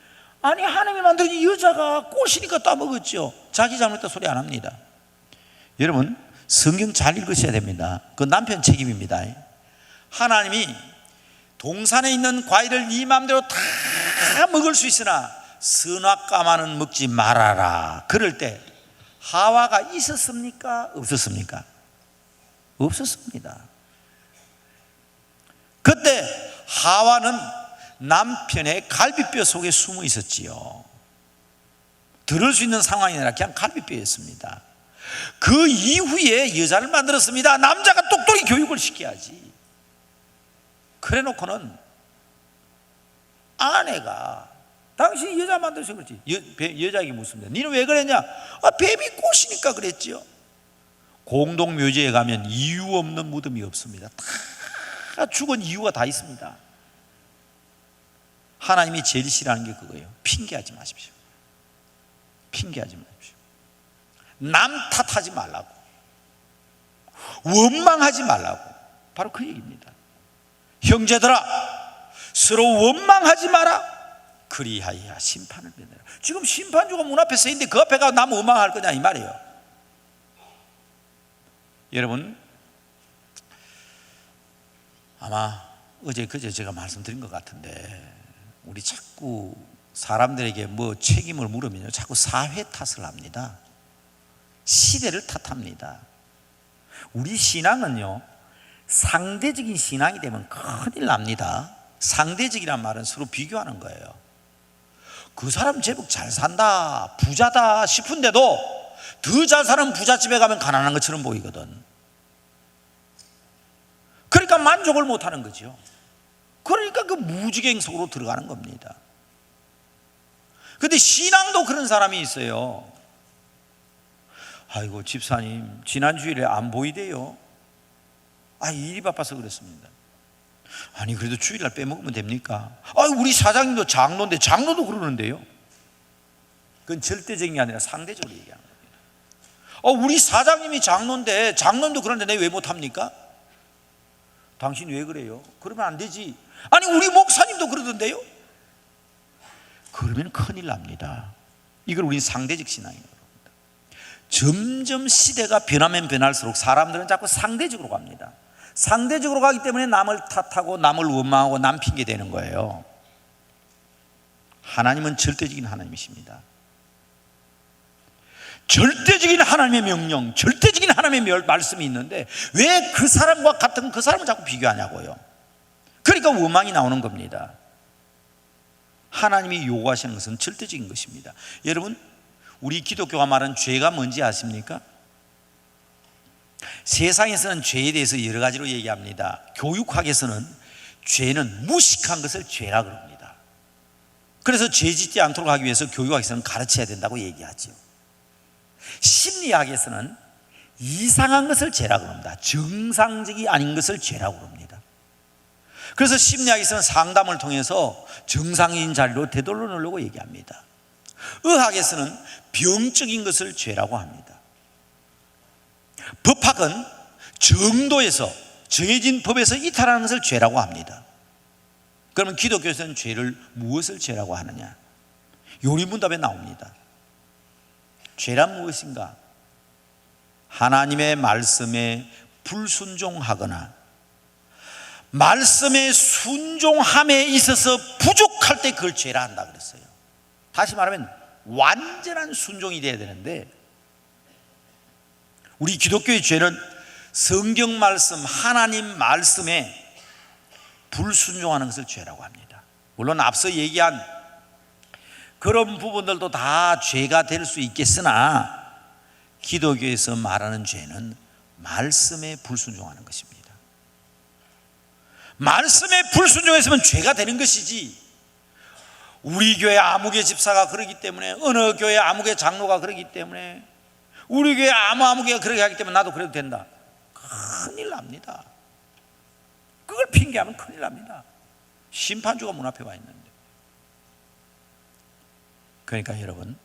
아니 하나님이 만든 이 여자가 꼬시니까 따먹었죠. 자기 잘못했다 소리 안 합니다. 여러분 성경 잘 읽으셔야 됩니다. 그 남편 책임입니다. 하나님이 동산에 있는 과일을 네 마음대로 다 먹을 수 있으나 선악과만은 먹지 말아라. 그럴 때 하와가 있었습니까? 없었습니까? 없었습니다. 그때 하와는 남편의 갈비뼈 속에 숨어 있었지요. 들을 수 있는 상황이 아니라 그냥 갈비뼈였습니다. 그 이후에 여자를 만들었습니다. 남자가 똑똑히 교육을 시켜야지. 그래 놓고는 아내가 당신이 여자 만들어서 그렇지. 여자에게 묻습니다. 니는 왜 그랬냐? 뱀이 꼬시니까 그랬지요. 공동묘지에 가면 이유 없는 무덤이 없습니다. 다 죽은 이유가 다 있습니다. 하나님이 제일 싫어하는 게 그거예요. 핑계하지 마십시오. 핑계하지 마십시오. 남 탓하지 말라고, 원망하지 말라고. 바로 그 얘기입니다. 형제들아 서로 원망하지 마라. 그리하여 심판을 면하라. 지금 심판주가 문 앞에 서 있는데 그 앞에 가서 남 원망할 거냐 이 말이에요. 여러분 아마 어제 그제 제가 말씀드린 것 같은데 우리 자꾸 사람들에게 뭐 책임을 물으면요 자꾸 사회 탓을 합니다. 시대를 탓합니다. 우리 신앙은요 상대적인 신앙이 되면 큰일 납니다. 상대적이란 말은 서로 비교하는 거예요. 그 사람 제법 잘 산다, 부자다 싶은데도 더 잘 사는 부잣집에 가면 가난한 것처럼 보이거든. 그러니까 만족을 못하는 거죠. 그러니까 그 무지갱 속으로 들어가는 겁니다. 그런데 신앙도 그런 사람이 있어요. 아이고 집사님 지난 주일에 안 보이대요. 일이 바빠서 그렇습니다. 아니 그래도 주일날 빼먹으면 됩니까? 우리 사장님도 장로인데 장로도 그러는데요. 그건 절대적인 게 아니라 상대적으로 얘기하는 겁니다. 우리 사장님이 장로인데 장로님도 그런데 내가 왜 못합니까? 당신 왜 그래요? 그러면 안 되지. 아니 우리 목사님도 그러던데요. 그러면 큰일 납니다. 이걸 우리는 상대적 신앙이라고 합니다. 점점 시대가 변하면 변할수록 사람들은 자꾸 상대적으로 갑니다. 상대적으로 가기 때문에 남을 탓하고 남을 원망하고 남 핑계 대는 거예요. 하나님은 절대적인 하나님이십니다. 절대적인 하나님의 명령, 절대적인 하나님의 말씀이 있는데 왜 그 사람과 같은 그 사람을 자꾸 비교하냐고요. 그러니까 원망이 나오는 겁니다. 하나님이 요구하시는 것은 절대적인 것입니다. 여러분 우리 기독교가 말하는 죄가 뭔지 아십니까? 세상에서는 죄에 대해서 여러 가지로 얘기합니다. 교육학에서는 죄는 무식한 것을 죄라 그럽니다. 그래서 죄 짓지 않도록 하기 위해서 교육학에서는 가르쳐야 된다고 얘기하죠. 심리학에서는 이상한 것을 죄라고 합니다. 정상적이 아닌 것을 죄라고 합니다. 그래서 심리학에서는 상담을 통해서 정상인 자리로 되돌려 놓으려고 얘기합니다. 의학에서는 병적인 것을 죄라고 합니다. 법학은 정도에서 정해진 법에서 이탈하는 것을 죄라고 합니다. 그러면 기독교에서는 죄를 무엇을 죄라고 하느냐? 요리문답에 나옵니다. 죄란 무엇인가? 하나님의 말씀에 불순종하거나 말씀의 순종함에 있어서 부족할 때 그걸 죄라 한다 그랬어요. 다시 말하면 완전한 순종이 돼야 되는데, 우리 기독교의 죄는 성경 말씀, 하나님 말씀에 불순종하는 것을 죄라고 합니다. 물론 앞서 얘기한 그런 부분들도 다 죄가 될 수 있겠으나 기독교에서 말하는 죄는 말씀에 불순종하는 것입니다. 말씀에 불순종했으면 죄가 되는 것이지, 우리 교회 아무개 집사가 그러기 때문에, 어느 교회 아무개 장로가 그러기 때문에, 우리 교회 아무개가 그렇게 하기 때문에 나도 그래도 된다, 큰일 납니다. 그걸 핑계하면 큰일 납니다. 심판주가 문 앞에 와 있는데. 그러니까 여러분,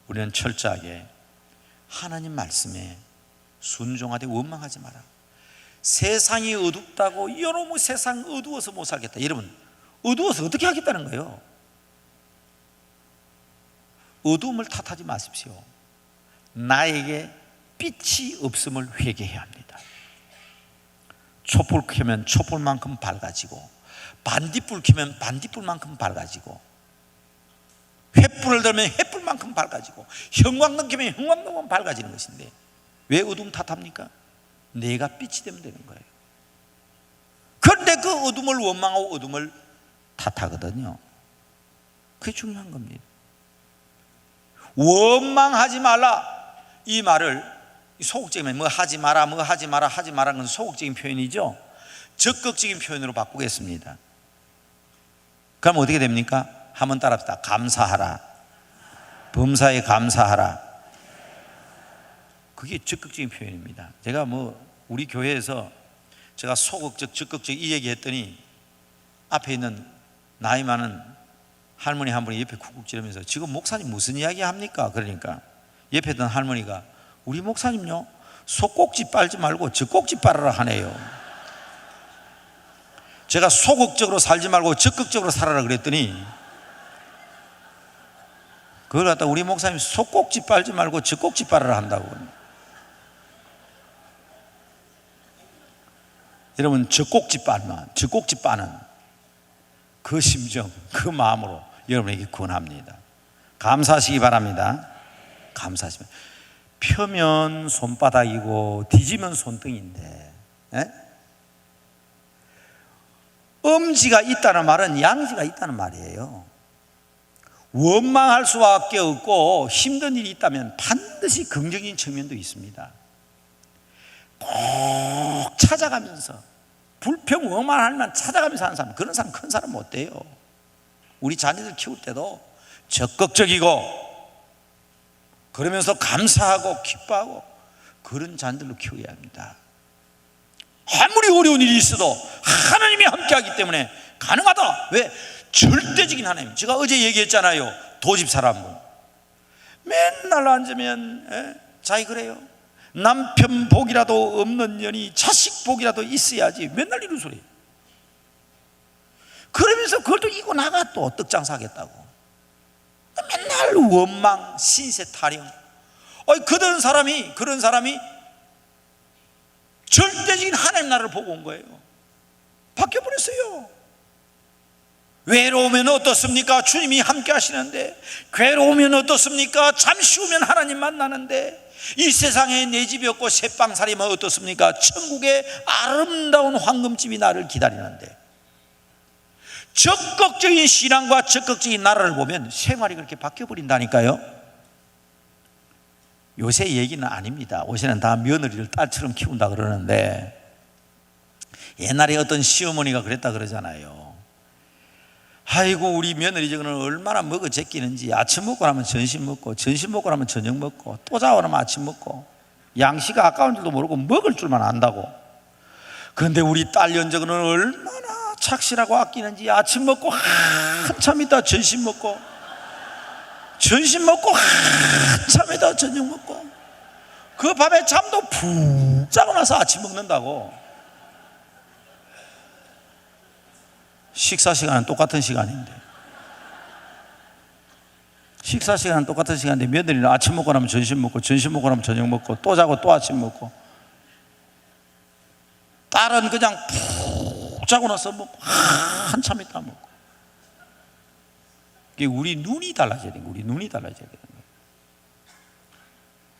우리는 철저하게 하나님 말씀에 순종하되 원망하지 마라. 세상이 어둡다고 이놈의 세상 어두워서 못 살겠다. 여러분, 어두워서 어떻게 하겠다는 거예요? 어두움을 탓하지 마십시오. 나에게 빛이 없음을 회개해야 합니다. 촛불 켜면 촛불만큼 밝아지고, 반딧불 켜면 반딧불만큼 밝아지고, 횃불을 들면 횃불만큼 밝아지고, 형광등 켜면 형광등만 밝아지는 것인데 왜 어둠 탓합니까? 내가 빛이 되면 되는 거예요. 그런데 그 어둠을 원망하고 어둠을 탓하거든요. 그게 중요한 겁니다. 원망하지 말라, 이 말을 소극적이면 뭐 하지 마라, 뭐 하지 마라, 하지 마라는 건 소극적인 표현이죠. 적극적인 표현으로 바꾸겠습니다. 그럼 어떻게 됩니까? 한번 따라합시다. 감사하라. 범사에 감사하라. 그게 적극적인 표현입니다. 제가 우리 교회에서 제가 소극적, 적극적 이 얘기 했더니 앞에 있는 나이 많은 할머니 한 분이 옆에 쿡쿡 찌르면서 지금 목사님 무슨 이야기 합니까? 그러니까 옆에 있던 할머니가 우리 목사님요, 속꼭지 빨지 말고 적꼭지 빨아라 하네요. 제가 소극적으로 살지 말고 적극적으로 살아라 그랬더니 그걸 갖다 우리 목사님 속꼭지 빨지 말고 적꼭지 빨아라 한다고. 여러분, 적꼭지 빠는 그 심정, 그 마음으로 여러분에게 권합니다. 감사하시기 바랍니다. 감사하시면 펴면 손바닥이고 뒤지면 손등인데, 엄지가 있다는 말은 양지가 있다는 말이에요. 원망할 수밖에 없고 힘든 일이 있다면 반드시 긍정적인 측면도 있습니다. 꼭 찾아가면서 불평 원망할만 찾아가면서 하는 사람, 그런 사람 큰 사람 못 돼요. 우리 자녀들 키울 때도 적극적이고 그러면서 감사하고 기뻐하고 그런 자녀들로 키워야 합니다. 아무리 어려운 일이 있어도 하나님이 함께하기 때문에 가능하다. 왜? 절대적인 하나님. 제가 어제 얘기했잖아요. 도집 사람분 맨날 앉으면 자기 그래요. 남편 복이라도 없는 년이 자식 복이라도 있어야지 맨날 이런 소리. 그러면서 그걸 또 이고 나가 또 떡장사 하겠다고 맨날 원망, 신세 타령. 그런 사람이 절대적인 하나님 나라를 보고 온 거예요. 바뀌어버렸어요. 외로우면 어떻습니까? 주님이 함께 하시는데. 괴로우면 어떻습니까? 잠시 후면 하나님 만나는데. 이 세상에 내 집이 없고 새빵살이면 어떻습니까? 천국의 아름다운 황금집이 나를 기다리는데. 적극적인 신앙과 적극적인 나라를 보면 생활이 그렇게 바뀌어버린다니까요. 요새 얘기는 아닙니다. 요새는 다 며느리를 딸처럼 키운다 그러는데, 옛날에 어떤 시어머니가 그랬다 그러잖아요. 아이고 우리 며느리 저거는 얼마나 먹어 제끼는지. 아침 먹고 나면 점심 먹고, 점심 먹고 나면 저녁 먹고, 또 자고 나면 아침 먹고, 양식이 아까운 줄도 모르고 먹을 줄만 안다고. 그런데 우리 딸 연저는 얼마나 착실하고 아끼는지. 아침 먹고 한참 있다 점심 먹고, 점심 먹고 한참 있다 저녁 먹고, 그 밤에 잠도 푹 자고 나서 아침 먹는다고. 식사 시간은 똑같은 시간인데. 식사 시간은 똑같은 시간인데 며느리는 아침 먹고 나면 점심 먹고, 점심 먹고 나면 저녁 먹고, 또 자고 또 아침 먹고, 딸은 그냥 푹 자고 나서 먹고 한참 있다 먹고. 이게 우리 눈이 달라져야 되는 거예요. 우리 눈이 달라져야 되는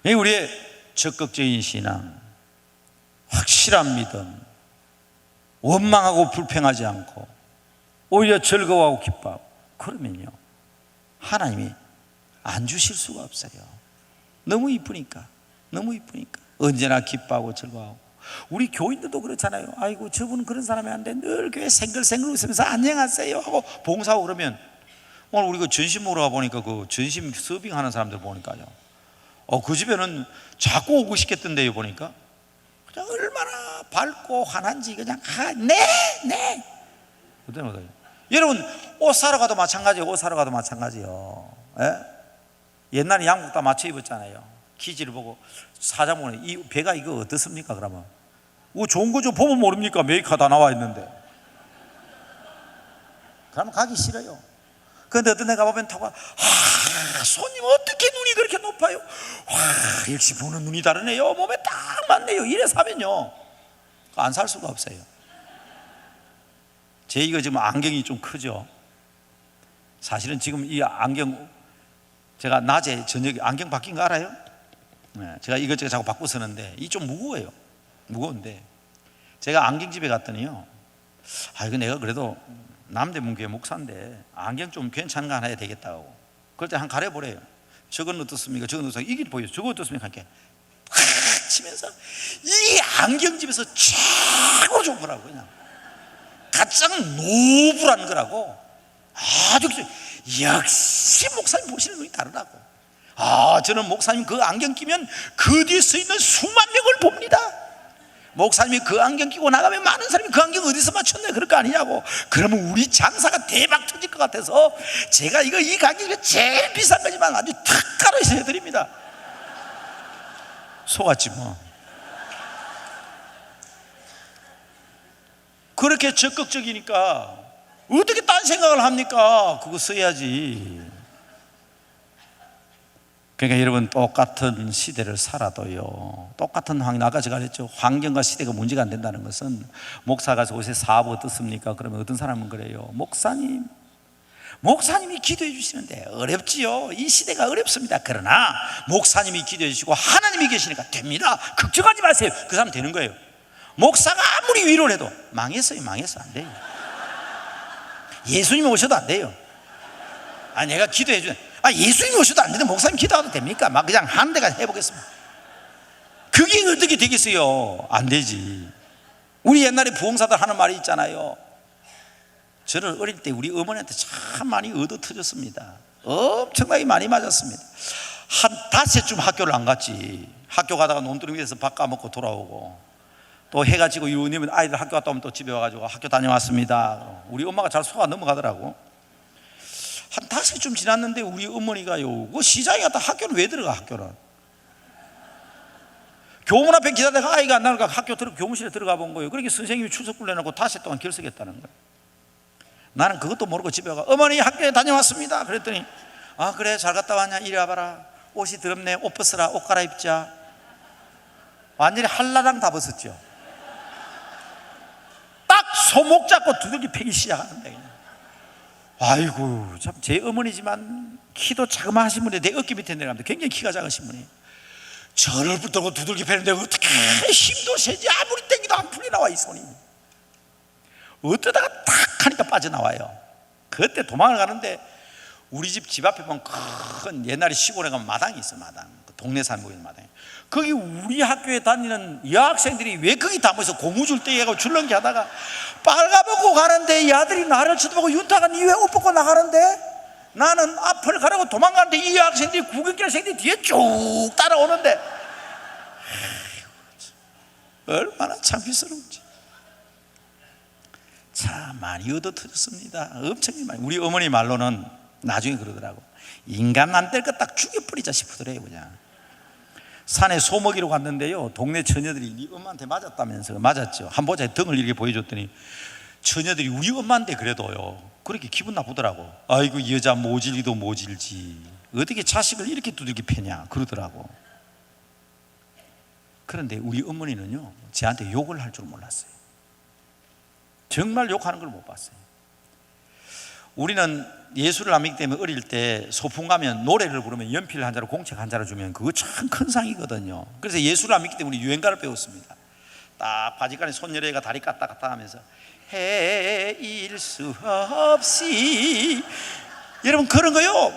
거예요. 우리의 적극적인 신앙, 확실한 믿음, 원망하고 불평하지 않고 오히려 즐거워하고 기뻐하고, 그러면요 하나님이 안 주실 수가 없어요. 너무 이쁘니까, 너무 이쁘니까 언제나 기뻐하고 즐거워하고. 우리 교인들도 그렇잖아요. 아이고 저분은 그런 사람이 안 돼, 늘 교회 생글생글 웃으면서 안녕하세요 하고 봉사하고. 그러면 오늘 우리 그 전심 먹으러 가보니까 그 전심 서빙하는 사람들 보니까요, 그 집에는 자꾸 오고 싶겠던데요. 보니까 그냥 얼마나 밝고 환한지 그냥 네. 여러분 옷 사러 가도 마찬가지예요. 옷 사러 가도 마찬가지요. 예? 옛날에 양복 다 맞춰 입었잖아요. 기지를 보고 사장 보니 이 배가 이거 어떻습니까? 그러면 좋은 거 좀 보면 모릅니까? 메이커 다 나와 있는데. 그러면 가기 싫어요. 그런데 어떤 데가 보면 타고 손님 어떻게 눈이 그렇게 높아요? 역시 보는 눈이 다르네요. 몸에 딱 맞네요. 이래서 하면요 안 살 수가 없어요. 제 이거 지금 안경이 좀 크죠. 사실은 지금 이 안경 제가 낮에 저녁에 안경 바뀐 거 알아요? 네, 제가 이것저것 자꾸 바꿔 쓰는데 이 좀 무거워요. 무거운데 제가 안경집에 갔더니요, 이거 내가 그래도 남대문교회 목사인데 안경 좀 괜찮은 거 하나 해야 되겠다고. 그럴 때 한 가려보래요. 저건 어떻습니까? 저건 어떻습니까? 이게 보여요. 저거 어떻습니까? 이렇게 치면서 이 안경집에서 최고 좋은 거라고, 그냥 가장 노블한 거라고. 아주 역시 목사님 보시는 눈이 다르다고. 저는 목사님 그 안경 끼면 그 뒤에 서 있는 수만 명을 봅니다. 목사님이 그 안경 끼고 나가면 많은 사람이 그 안경 어디서 맞췄네 그럴 거 아니냐고. 그러면 우리 장사가 대박 터질 것 같아서 제가 이 가격이 제일 비싼 거지만 아주 특가로 해드립니다. 속았지 뭐. 그렇게 적극적이니까 어떻게 딴 생각을 합니까? 그거 써야지. 그러니까 여러분, 똑같은 시대를 살아도요, 똑같은 환경, 아까 제가 그랬죠, 환경과 시대가 문제가 안 된다는 것은, 목사가 요새 사업 어떻습니까? 그러면 어떤 사람은 그래요. 목사님이 기도해 주시는데 어렵지요. 이 시대가 어렵습니다. 그러나 목사님이 기도해 주시고 하나님이 계시니까 됩니다. 걱정하지 마세요. 그 사람 되는 거예요. 목사가 아무리 위로를 해도 망했어요. 안 돼요. 예수님이 오셔도 안 돼요. 내가 기도해 주는, 예수님이 오셔도 안 되는데 목사님 기도해도 됩니까? 막 그냥 한 대가 해보겠습니다. 그게 어떻게 되겠어요? 안 되지. 우리 옛날에 부흥사들 하는 말이 있잖아요. 저를 어릴 때 우리 어머니한테 참 많이 얻어 터졌습니다. 엄청나게 많이 맞았습니다. 한 5시쯤 학교를 안 갔지. 학교 가다가 논두렁에서 밥 까먹고 돌아오고, 또 해가 지고 이러면 아이들 학교 갔다 오면 또 집에 와가지고 학교 다녀왔습니다. 우리 엄마가 잘 속아 넘어가더라고. 한 5시쯤 지났는데 우리 어머니가요, 그 시장에 갔다 학교는 왜 들어가? 학교는 교문 앞에 기다리다가 아이가 안 나오니까 교무실에 들어가 본 거예요. 그러니까 선생님이 출석 불러놓고 5시 동안 결석했다는 거예요. 나는 그것도 모르고 집에 가, 어머니 학교에 다녀왔습니다. 그랬더니 그래 잘 갔다 왔냐? 이리 와봐라. 옷이 더럽네. 옷 벗어라. 옷 갈아입자. 완전히 한라당 다 벗었죠. 딱 소목 잡고 두들기 패기 시작하는데, 그냥. 아이고 참, 제 어머니지만 키도 자그마하신 분이 내 어깨 밑에 내려갑니다. 굉장히 키가 작으신 분이 저를 붙들고 두들기 패는데 어떻게 힘도 세지. 아무리 땡기도 안 풀리 나와 이 손이. 어쩌다가 탁 하니까 빠져나와요. 그때 도망을 가는데 우리 집 앞에 보면 큰 옛날에 시골에 가면 마당이 있어. 마당. 동네 산 모이는 마당이. 거기 우리 학교에 다니는 여학생들이 왜 거기 다 모여서 고무줄 떼고 줄넘기 하다가 빨가벗고 가는데 이 아들이 나를 쳐다보고, 윤타가 니 왜 옷 벗고 나가는데? 나는 앞을 가라고 도망가는데 이 여학생들이, 구경길생들이 뒤에 쭉 따라오는데, 얼마나 창피스러운지. 참 많이 얻어 터졌습니다. 엄청 많이. 우리 어머니 말로는 나중에 그러더라고. 인간 안 될 거 딱 죽여버리자 싶더래요. 그냥 산에 소 먹이러 갔는데요, 동네 처녀들이 네 엄마한테 맞았다면서. 맞았죠. 한 보자에 등을 이렇게 보여줬더니 처녀들이 우리 엄마인데 그래도요 그렇게 기분 나쁘더라고. 아이고 여자 모질기도 모질지. 어떻게 자식을 이렇게 두들겨 패냐 그러더라고. 그런데 우리 어머니는요, 저한테 욕을 할 줄 몰랐어요. 정말 욕하는 걸 못 봤어요. 우리는 예수를 안 믿기 때문에 어릴 때 소풍 가면 노래를 부르면 연필 한 자루 공책 한 자루 주면 그거 참 큰 상이거든요. 그래서 예수를 안 믿기 때문에 우리 유행가를 배웠습니다. 딱 바지간에 손녀래가 다리 까딱 까딱 하면서 해일 수 없이, 여러분 그런 거요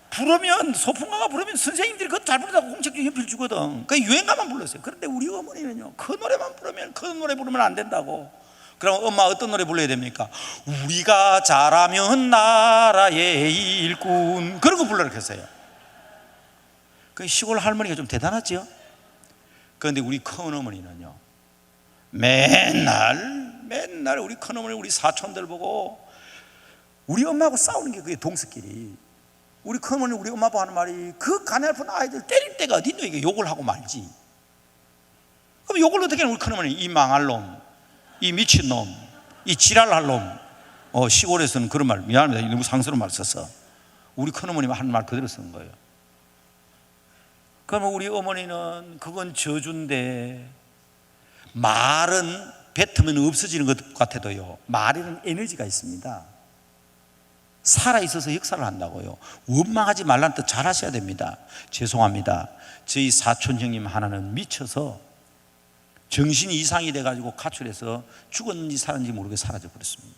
부르면, 소풍가가 부르면 선생님들이 그거 잘 부르다고 공책 연필 주거든. 그 유행가만 불렀어요. 그런데 우리 어머니는요, 그 노래만 부르면, 그 노래 부르면 안 된다고. 그럼 엄마 어떤 노래 불러야 됩니까? 우리가 잘하면 나라의 일꾼, 그런 거 불러라 했어요. 그 시골 할머니가 좀 대단하죠. 그런데 우리 큰 어머니는요, 맨날 우리 큰 어머니, 우리 사촌들 보고 우리 엄마하고 싸우는 게 그게 동서끼리. 우리 큰 어머니 우리 엄마 아빠 하는 말이, 그 가냘픈 아이들 때릴 때가 어디 있노? 이게 욕을 하고 말지. 그럼 욕을 어떻게 하는 우리 큰 어머니? 이 망할 놈, 이 미친놈, 이 지랄할 놈. 시골에서는 그런 말, 미안합니다, 너무 상스러운 말 썼어. 우리 큰어머니가 하는 말 그대로 쓴 거예요. 그러면 우리 어머니는 그건 저주인데, 말은 뱉으면 없어지는 것 같아도요, 말에는 에너지가 있습니다. 살아있어서 역사를 한다고요. 원망하지 말라는 뜻 잘 하셔야 됩니다. 죄송합니다, 저희 사촌 형님 하나는 미쳐서 정신이 이상이 돼가지고 가출해서 죽었는지 살았는지 모르게 사라져 버렸습니다.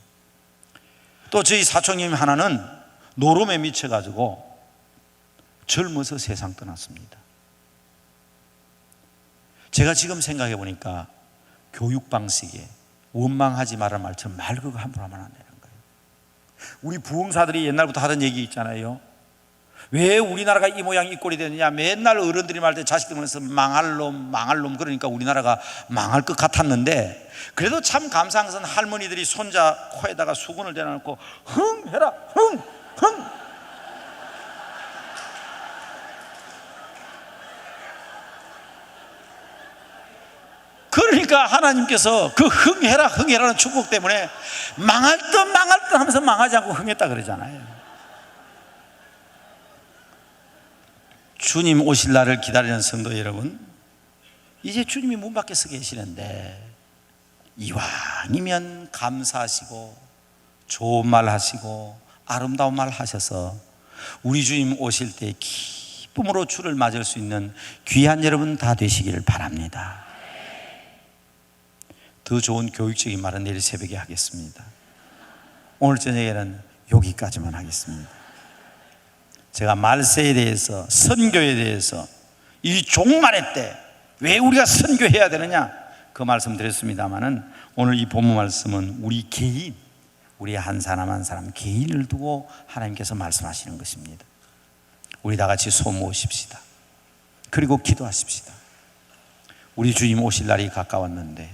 또 저희 사촌님 하나는 노름에 미쳐가지고 젊어서 세상 떠났습니다. 제가 지금 생각해 보니까 교육 방식에 원망하지 말라는 말처럼 말 그거 함부로 하면 안 되는 거예요. 우리 부흥사들이 옛날부터 하던 얘기 있잖아요. 왜 우리나라가 이 모양 이 꼴이 되느냐, 맨날 어른들이 말할 때 자식들 보면서 망할 놈, 그러니까 우리나라가 망할 것 같았는데, 그래도 참 감사한 것은 할머니들이 손자 코에다가 수건을 대놔놓고 흥 해라, 흥. 그러니까 하나님께서 그 흥해라는 축복 때문에 망할 듯 하면서 망하지 않고 흥했다 그러잖아요. 주님 오실 날을 기다리는 성도 여러분, 이제 주님이 문 밖에 서 계시는데, 이왕이면 감사하시고 좋은 말 하시고 아름다운 말 하셔서 우리 주님 오실 때 기쁨으로 주를 맞을 수 있는 귀한 여러분 다 되시기를 바랍니다. 더 좋은 교육적인 말은 내일 새벽에 하겠습니다. 오늘 저녁에는 여기까지만 하겠습니다. 제가 말세에 대해서, 선교에 대해서, 이 종말의 때 왜 우리가 선교해야 되느냐, 그 말씀 드렸습니다마는, 오늘 이 본문 말씀은 우리 개인, 우리 한 사람 한 사람 개인을 두고 하나님께서 말씀하시는 것입니다. 우리 다 같이 손 모으십시다. 그리고 기도하십시다. 우리 주님 오실 날이 가까웠는데,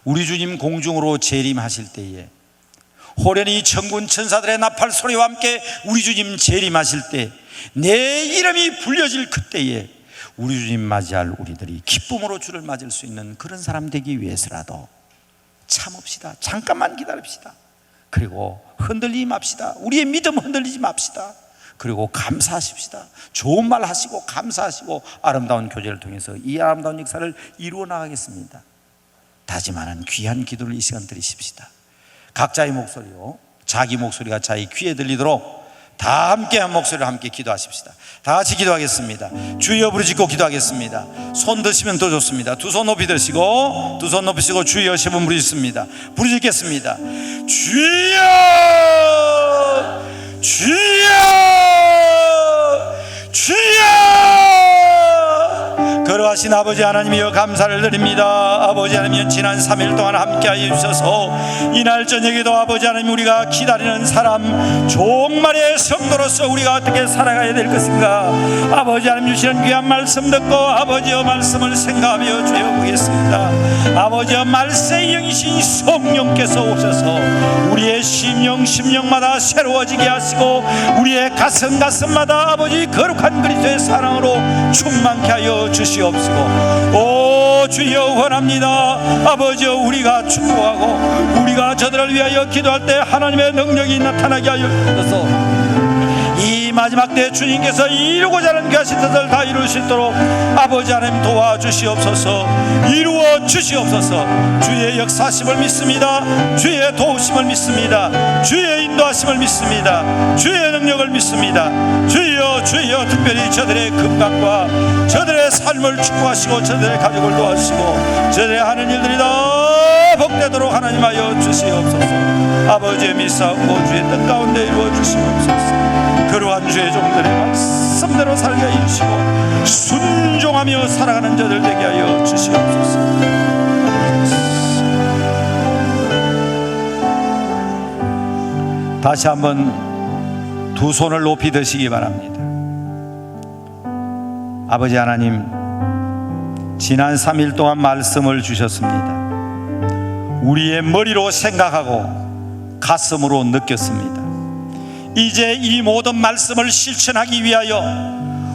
우리 주님 공중으로 재림하실 때에, 호련히 천군 천사들의 나팔 소리와 함께 우리 주님 재림하실 때, 내 이름이 불려질 그때에 우리 주님 맞이할 우리들이 기쁨으로 주를 맞을 수 있는 그런 사람 되기 위해서라도 참읍시다. 잠깐만 기다립시다. 그리고 흔들리지 맙시다. 우리의 믿음 흔들리지 맙시다. 그리고 감사하십시다. 좋은 말 하시고 감사하시고 아름다운 교제를 통해서 이 아름다운 역사를 이루어 나가겠습니다. 다짐하는 귀한 기도를 이 시간 드리십시다. 각자의 목소리요, 자기 목소리가 자기 귀에 들리도록 다 함께 한 목소리로 함께 기도하십시다. 다 같이 기도하겠습니다. 주여 부르짖고 기도하겠습니다. 손 드시면 더 좋습니다. 두 손 높이 드시고, 두 손 높이시고 주여 세 번 부르짖습니다. 부르짖겠습니다. 주여, 주여, 주여. 거룩하신 아버지 하나님이여, 감사를 드립니다. 아버지 하나님, 지난 3일 동안 함께하여 주셔서 이날 저녁에도 아버지 하나님, 우리가 기다리는 사람, 종말의 성도로서 우리가 어떻게 살아가야 될 것인가, 아버지 하나님 주시는 귀한 말씀 듣고 아버지의 말씀을 생각하며 주여 보겠습니다. 아버지의 말세의 영이신 성령께서 오셔서 우리의 심령마다 새로워지게 하시고, 우리의 가슴마다 아버지 거룩한 그리스도의 사랑으로 충만케 하여 주시옵소서. 오 주여, 원합니다. 아버지여, 우리가 축복하고 우리가 저들을 위하여 기도할 때 하나님의 능력이 나타나게 하여 주셔서 이 마지막 때 주님께서 이루고자 하는 귀하신 뜻을 다 이룰 수 있도록 아버지 하나님 도와주시옵소서. 이루어 주시옵소서. 주의 역사심을 믿습니다. 주의 도우심을 믿습니다. 주의 인도하심을 믿습니다. 주의 능력을 믿습니다. 주여 주여 특별히 저들의 건강과 저들의 삶을 축복하시고 저들의 가족을 도와주시고 저들의 하는 일들이 다 복되도록 하나님하여 주시옵소서. 아버지의 미사고 주의 뜻 가운데 이루어 주시옵소서. 그러한 주의 종들의 말씀대로 살게 해주시고 순종하며 살아가는 저들 되게 하여 주시옵소서. 다시 한번 두 손을 높이 드시기 바랍니다. 아버지 하나님, 지난 3일 동안 말씀을 주셨습니다. 우리의 머리로 생각하고 가슴으로 느꼈습니다. 이제 이 모든 말씀을 실천하기 위하여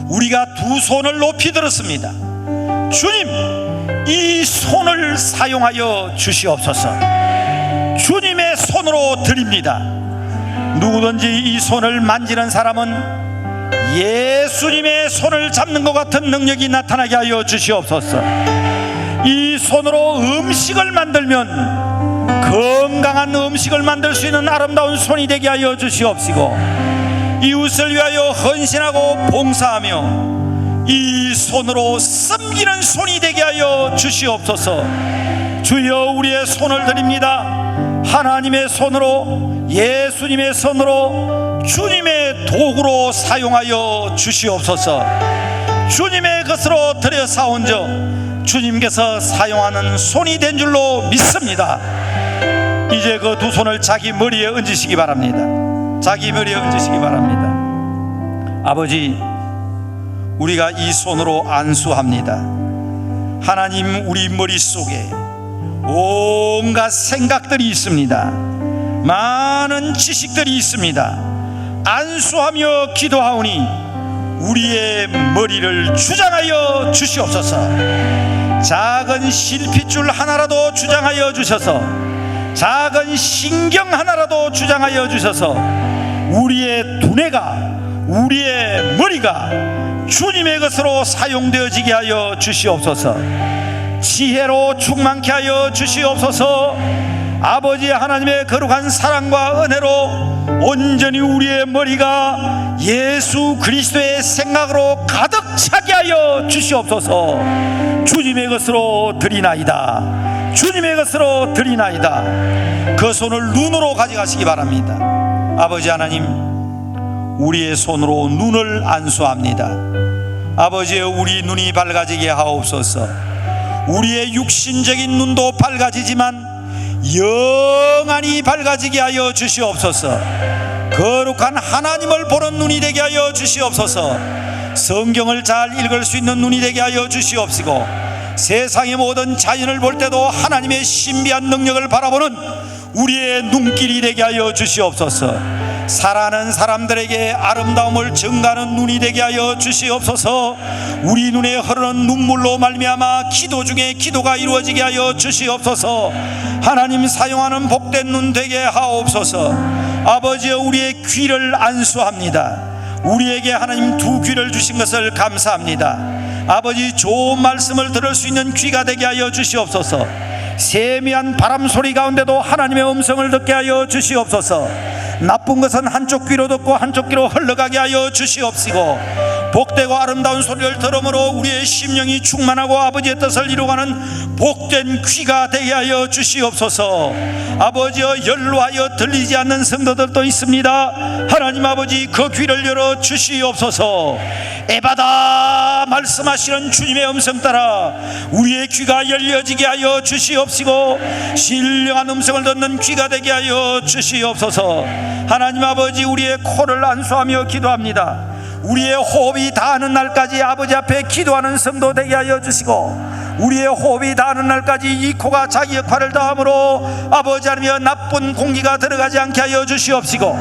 우리가 두 손을 높이 들었습니다. 주님, 이 손을 사용하여 주시옵소서. 주님의 손으로 드립니다. 누구든지 이 손을 만지는 사람은 예수님의 손을 잡는 것 같은 능력이 나타나게 하여 주시옵소서. 이 손으로 음식을 만들면 건강한 음식을 만들 수 있는 아름다운 손이 되게 하여 주시옵시고, 이웃을 위하여 헌신하고 봉사하며 이 손으로 섬기는 손이 되게 하여 주시옵소서. 주여, 우리의 손을 드립니다. 하나님의 손으로, 예수님의 손으로, 주님의 도구로 사용하여 주시옵소서. 주님의 것으로 들여 사온저 주님께서 사용하는 손이 된 줄로 믿습니다. 이제 그 두 손을 자기 머리에 얹으시기 바랍니다. 자기 머리에 얹으시기 바랍니다. 아버지, 우리가 이 손으로 안수합니다. 하나님, 우리 머릿속에 온갖 생각들이 있습니다. 많은 지식들이 있습니다. 안수하며 기도하오니 우리의 머리를 주장하여 주시옵소서. 작은 실핏줄 하나라도 주장하여 주셔서, 작은 신경 하나라도 주장하여 주셔서 우리의 두뇌가, 우리의 머리가 주님의 것으로 사용되어지게 하여 주시옵소서. 지혜로 충만케 하여 주시옵소서. 아버지 하나님의 거룩한 사랑과 은혜로 온전히 우리의 머리가 예수 그리스도의 생각으로 가득 차게 하여 주시옵소서. 주님의 것으로 드리나이다. 주님의 것으로 드리나이다. 그 손을 눈으로 가져가시기 바랍니다. 아버지 하나님, 우리의 손으로 눈을 안수합니다. 아버지, 우리 눈이 밝아지게 하옵소서. 우리의 육신적인 눈도 밝아지지만 영안이 밝아지게 하여 주시옵소서. 거룩한 하나님을 보는 눈이 되게 하여 주시옵소서. 성경을 잘 읽을 수 있는 눈이 되게 하여 주시옵시고, 세상의 모든 자연을 볼 때도 하나님의 신비한 능력을 바라보는 우리의 눈길이 되게 하여 주시옵소서. 살아가는 사람들에게 아름다움을 증가하는 눈이 되게 하여 주시옵소서. 우리 눈에 흐르는 눈물로 말미암아 기도 중에 기도가 이루어지게 하여 주시옵소서. 하나님 사용하는 복된 눈 되게 하옵소서. 아버지, 우리의 귀를 안수합니다. 우리에게 하나님 두 귀를 주신 것을 감사합니다. 아버지, 좋은 말씀을 들을 수 있는 귀가 되게 하여 주시옵소서. 세미한 바람 소리 가운데도 하나님의 음성을 듣게 하여 주시옵소서. 나쁜 것은 한쪽 귀로 듣고 한쪽 귀로 흘러가게 하여 주시옵시고, 복되고 아름다운 소리를 들음으로 우리의 심령이 충만하고 아버지의 뜻을 이루어가는 복된 귀가 되게 하여 주시옵소서. 아버지여, 연로하여 들리지 않는 성도들도 있습니다. 하나님 아버지, 그 귀를 열어 주시옵소서. 에바다 말씀하시는 주님의 음성 따라 우리의 귀가 열려지게 하여 주시옵시고, 신령한 음성을 듣는 귀가 되게 하여 주시옵소서. 하나님 아버지, 우리의 코를 안수하며 기도합니다. 우리의 호흡이 닿는 날까지 아버지 앞에 기도하는 성도 되게 하여 주시고, 우리의 호흡이 닿는 날까지 이 코가 자기 역할을 다함으로 아버지 하나님, 나쁜 공기가 들어가지 않게 하여 주시옵시고,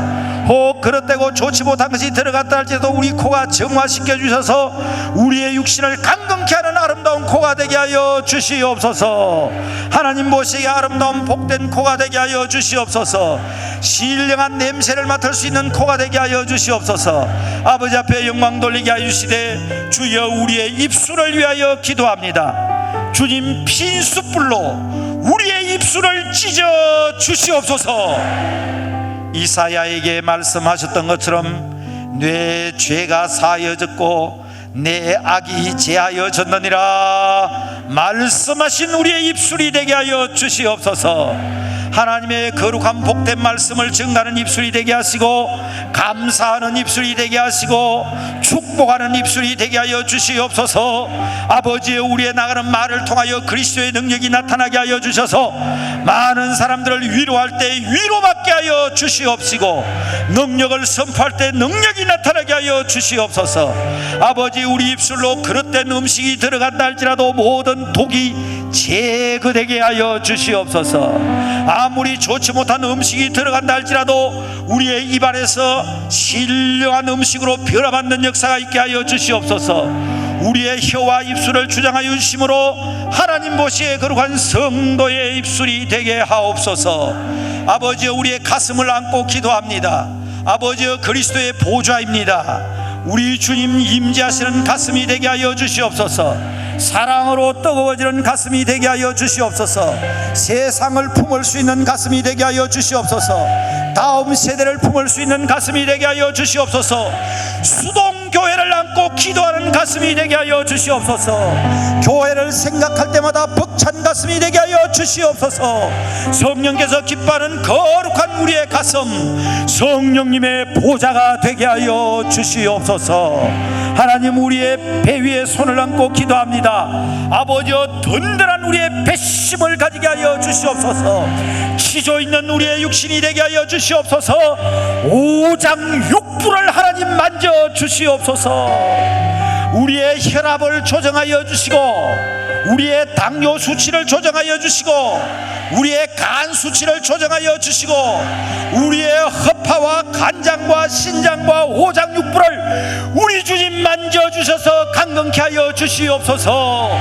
혹 그릇되고 좋지 못한 것이 들어갔다 할지라도 우리 코가 정화시켜 주셔서 우리의 육신을 감금케 하는 아름다운 코가 되게 하여 주시옵소서. 하나님 보시기에 아름다운 복된 코가 되게 하여 주시옵소서. 신령한 냄새를 맡을 수 있는 코가 되게 하여 주시옵소서. 아버지 앞에 영광 돌리게 하여 주시되 주여 우리의 입술을 위하여 기도합니다. 주님 핀숯불로 우리의 입술을 찢어 주시옵소서. 이사야에게 말씀하셨던 것처럼 내 죄가 사하여졌고 내 악이 제하여졌느니라 말씀하신 우리의 입술이 되게 하여 주시옵소서. 하나님의 거룩한 복된 말씀을 증가하는 입술이 되게 하시고 감사하는 입술이 되게 하시고 축복하는 입술이 되게 하여 주시옵소서. 아버지의 우리의 나가는 말을 통하여 그리스도의 능력이 나타나게 하여 주셔서 많은 사람들을 위로할 때 위로받게 하여 주시옵시고 능력을 선포할 때 능력이 나타나게 하여 주시옵소서. 아버지 우리 입술로 그릇된 음식이 들어간다 할지라도 모든 독이 제거되게 하여 주시옵소서. 아무리 좋지 못한 음식이 들어간다 할지라도 우리의 입안에서 신령한 음식으로 변화받는 역사가 있게 하여 주시옵소서. 우리의 혀와 입술을 주장하여 주심으로 하나님 보시기에 거룩한 성도의 입술이 되게 하옵소서. 아버지 우리의 가슴을 안고 기도합니다. 아버지 그리스도의 보좌입니다. 우리 주님 임재하시는 가슴이 되게 하여 주시옵소서. 사랑으로 뜨거워지는 가슴이 되게 하여 주시옵소서. 세상을 품을 수 있는 가슴이 되게 하여 주시옵소서. 다음 세대를 품을 수 있는 가슴이 되게 하여 주시옵소서. 수동교회를 안고 기도하는 가슴이 되게 하여 주시옵소서. 교회를 생각할 때마다 벅찬 가슴이 되게 하여 주시옵소서. 성령께서 기뻐하는 거룩한 우리의 가슴, 성령님의 보좌가 되게 하여 주시옵소서. 하나님 우리의 배 위에 손을 얹고 기도합니다. 아버지여 든든한 우리의 배심을 가지게 하여 주시옵소서. 치조 있는 우리의 육신이 되게 하여 주시옵소서. 오장육부를 하나님 만져 주시옵소서. 우리의 혈압을 조정하여 주시고 우리의 당뇨 수치를 조정하여 주시고 우리의 간 수치를 조정하여 주시고 우리의 허파와 간장과 신장과 오장육부를 우리 주님 만져주셔서 강건케 하여 주시옵소서.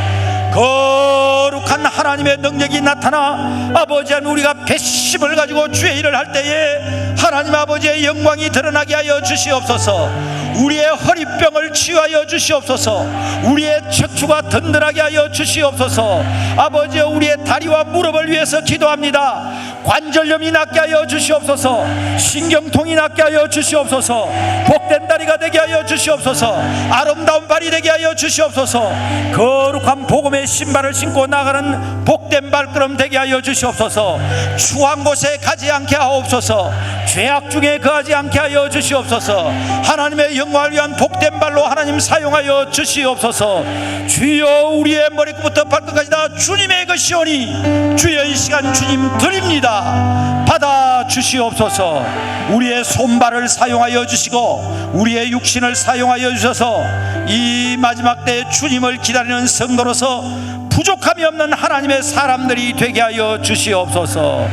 거룩한 하나님의 능력이 나타나 아버지 한 우리가 배심을 가지고 주의 일을 할 때에 하나님 아버지의 영광이 드러나게 하여 주시옵소서. 우리의 허리병을 치유하여 주시옵소서. 우리의 척추가 든든하게 하여 주시옵소서. 아버지 우리의 다리와 무릎을 위해서 기도합니다. 관절염이 낫게 하여 주시옵소서. 신경통이 낫게 하여 주시옵소서. 복된 다리가 되게 하여 주시옵소서. 아름다운 발이 되게 하여 주시옵소서. 거룩한 복음의 신발을 신고 나가는 복된 발걸음 되게 하여 주시옵소서. 추한 곳에 가지 않게 하옵소서. 죄악 중에 거하지 않게 하여 주시옵소서. 하나님의 영광을 위한 복된 발로 하나님 사용하여 주시옵소서. 주여 우리의 머리끝부터 발끝까지 다 주님의 것이오니 주여 이 시간 주님 드립니다. 받아 주시옵소서. 우리의 손발을 사용하여 주시고 우리의 육신을 사용하여 주셔서 이 마지막 때 주님을 기다리는 성도로서 부족함이 없는 하나님의 사람들이 되게 하여 주시옵소서.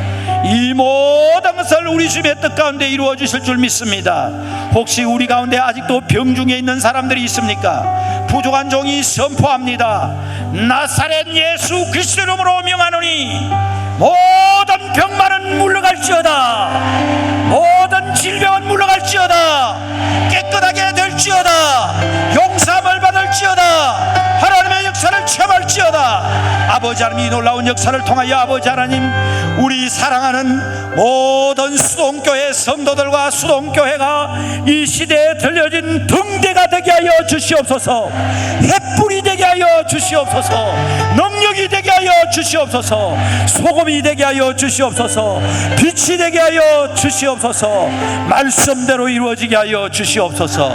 이 모든 것을 우리 주님의 뜻 가운데 이루어 주실 줄 믿습니다. 혹시 우리 가운데 아직도 병중에 있는 사람들이 있습니까? 부족한 종이 선포합니다. 나사렛 예수 그리스도 이름으로 명하노니 모든 병만은 물러갈지어다. 모든 질병은 물러갈지어다. 깨끗하게 될지어다. 용서함을 받을지어다. 하나님의 역사를 체험할지어다. 아버지 하나님 이 놀라운 역사를 통하여 아버지 하나님 우리 사랑하는 모든 수동교회 성도들과 수동교회가 이 시대에 들려진 등대가 되게 하여 주시옵소서. 횃불이 되게 하여 주시옵소서. 능력이 되게 하여 주시옵소서. 소금이 되게 하여 주시옵소서. 빛이 되게 하여 주시옵소서. 말씀대로 이루어지게 하여 주시옵소서.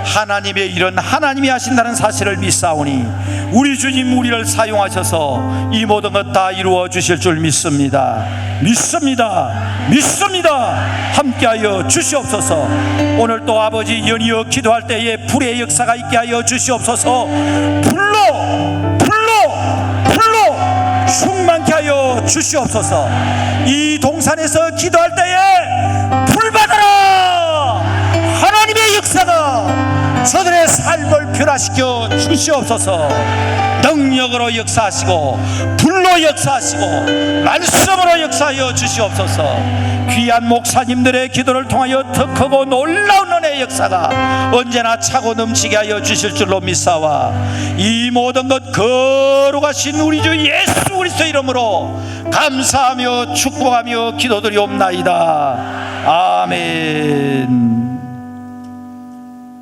하나님의 일은 하나님이 하신다는 사실을 믿사오니 우리 주님 우리를 사용하셔서 이 모든 것 다 이루어 주실 줄 믿습니다. 믿습니다. 믿습니다. 함께하여 주시옵소서. 오늘 또 아버지 연이어 기도할 때에 불의 역사가 있게 하여 주시옵소서. 불로 충만케 하여 주시옵소서. 이 동산에서 기도할 때에 불 받아라. 저들의 삶을 변화시켜 주시옵소서. 능력으로 역사하시고 불로 역사하시고 말씀으로 역사하여 주시옵소서. 귀한 목사님들의 기도를 통하여 더 크고 놀라운 은혜의 역사가 언제나 차고 넘치게 하여 주실 줄로 믿사와 이 모든 것 거룩하신 우리 주 예수 그리스도 이름으로 감사하며 축복하며 기도드리옵나이다. 아멘.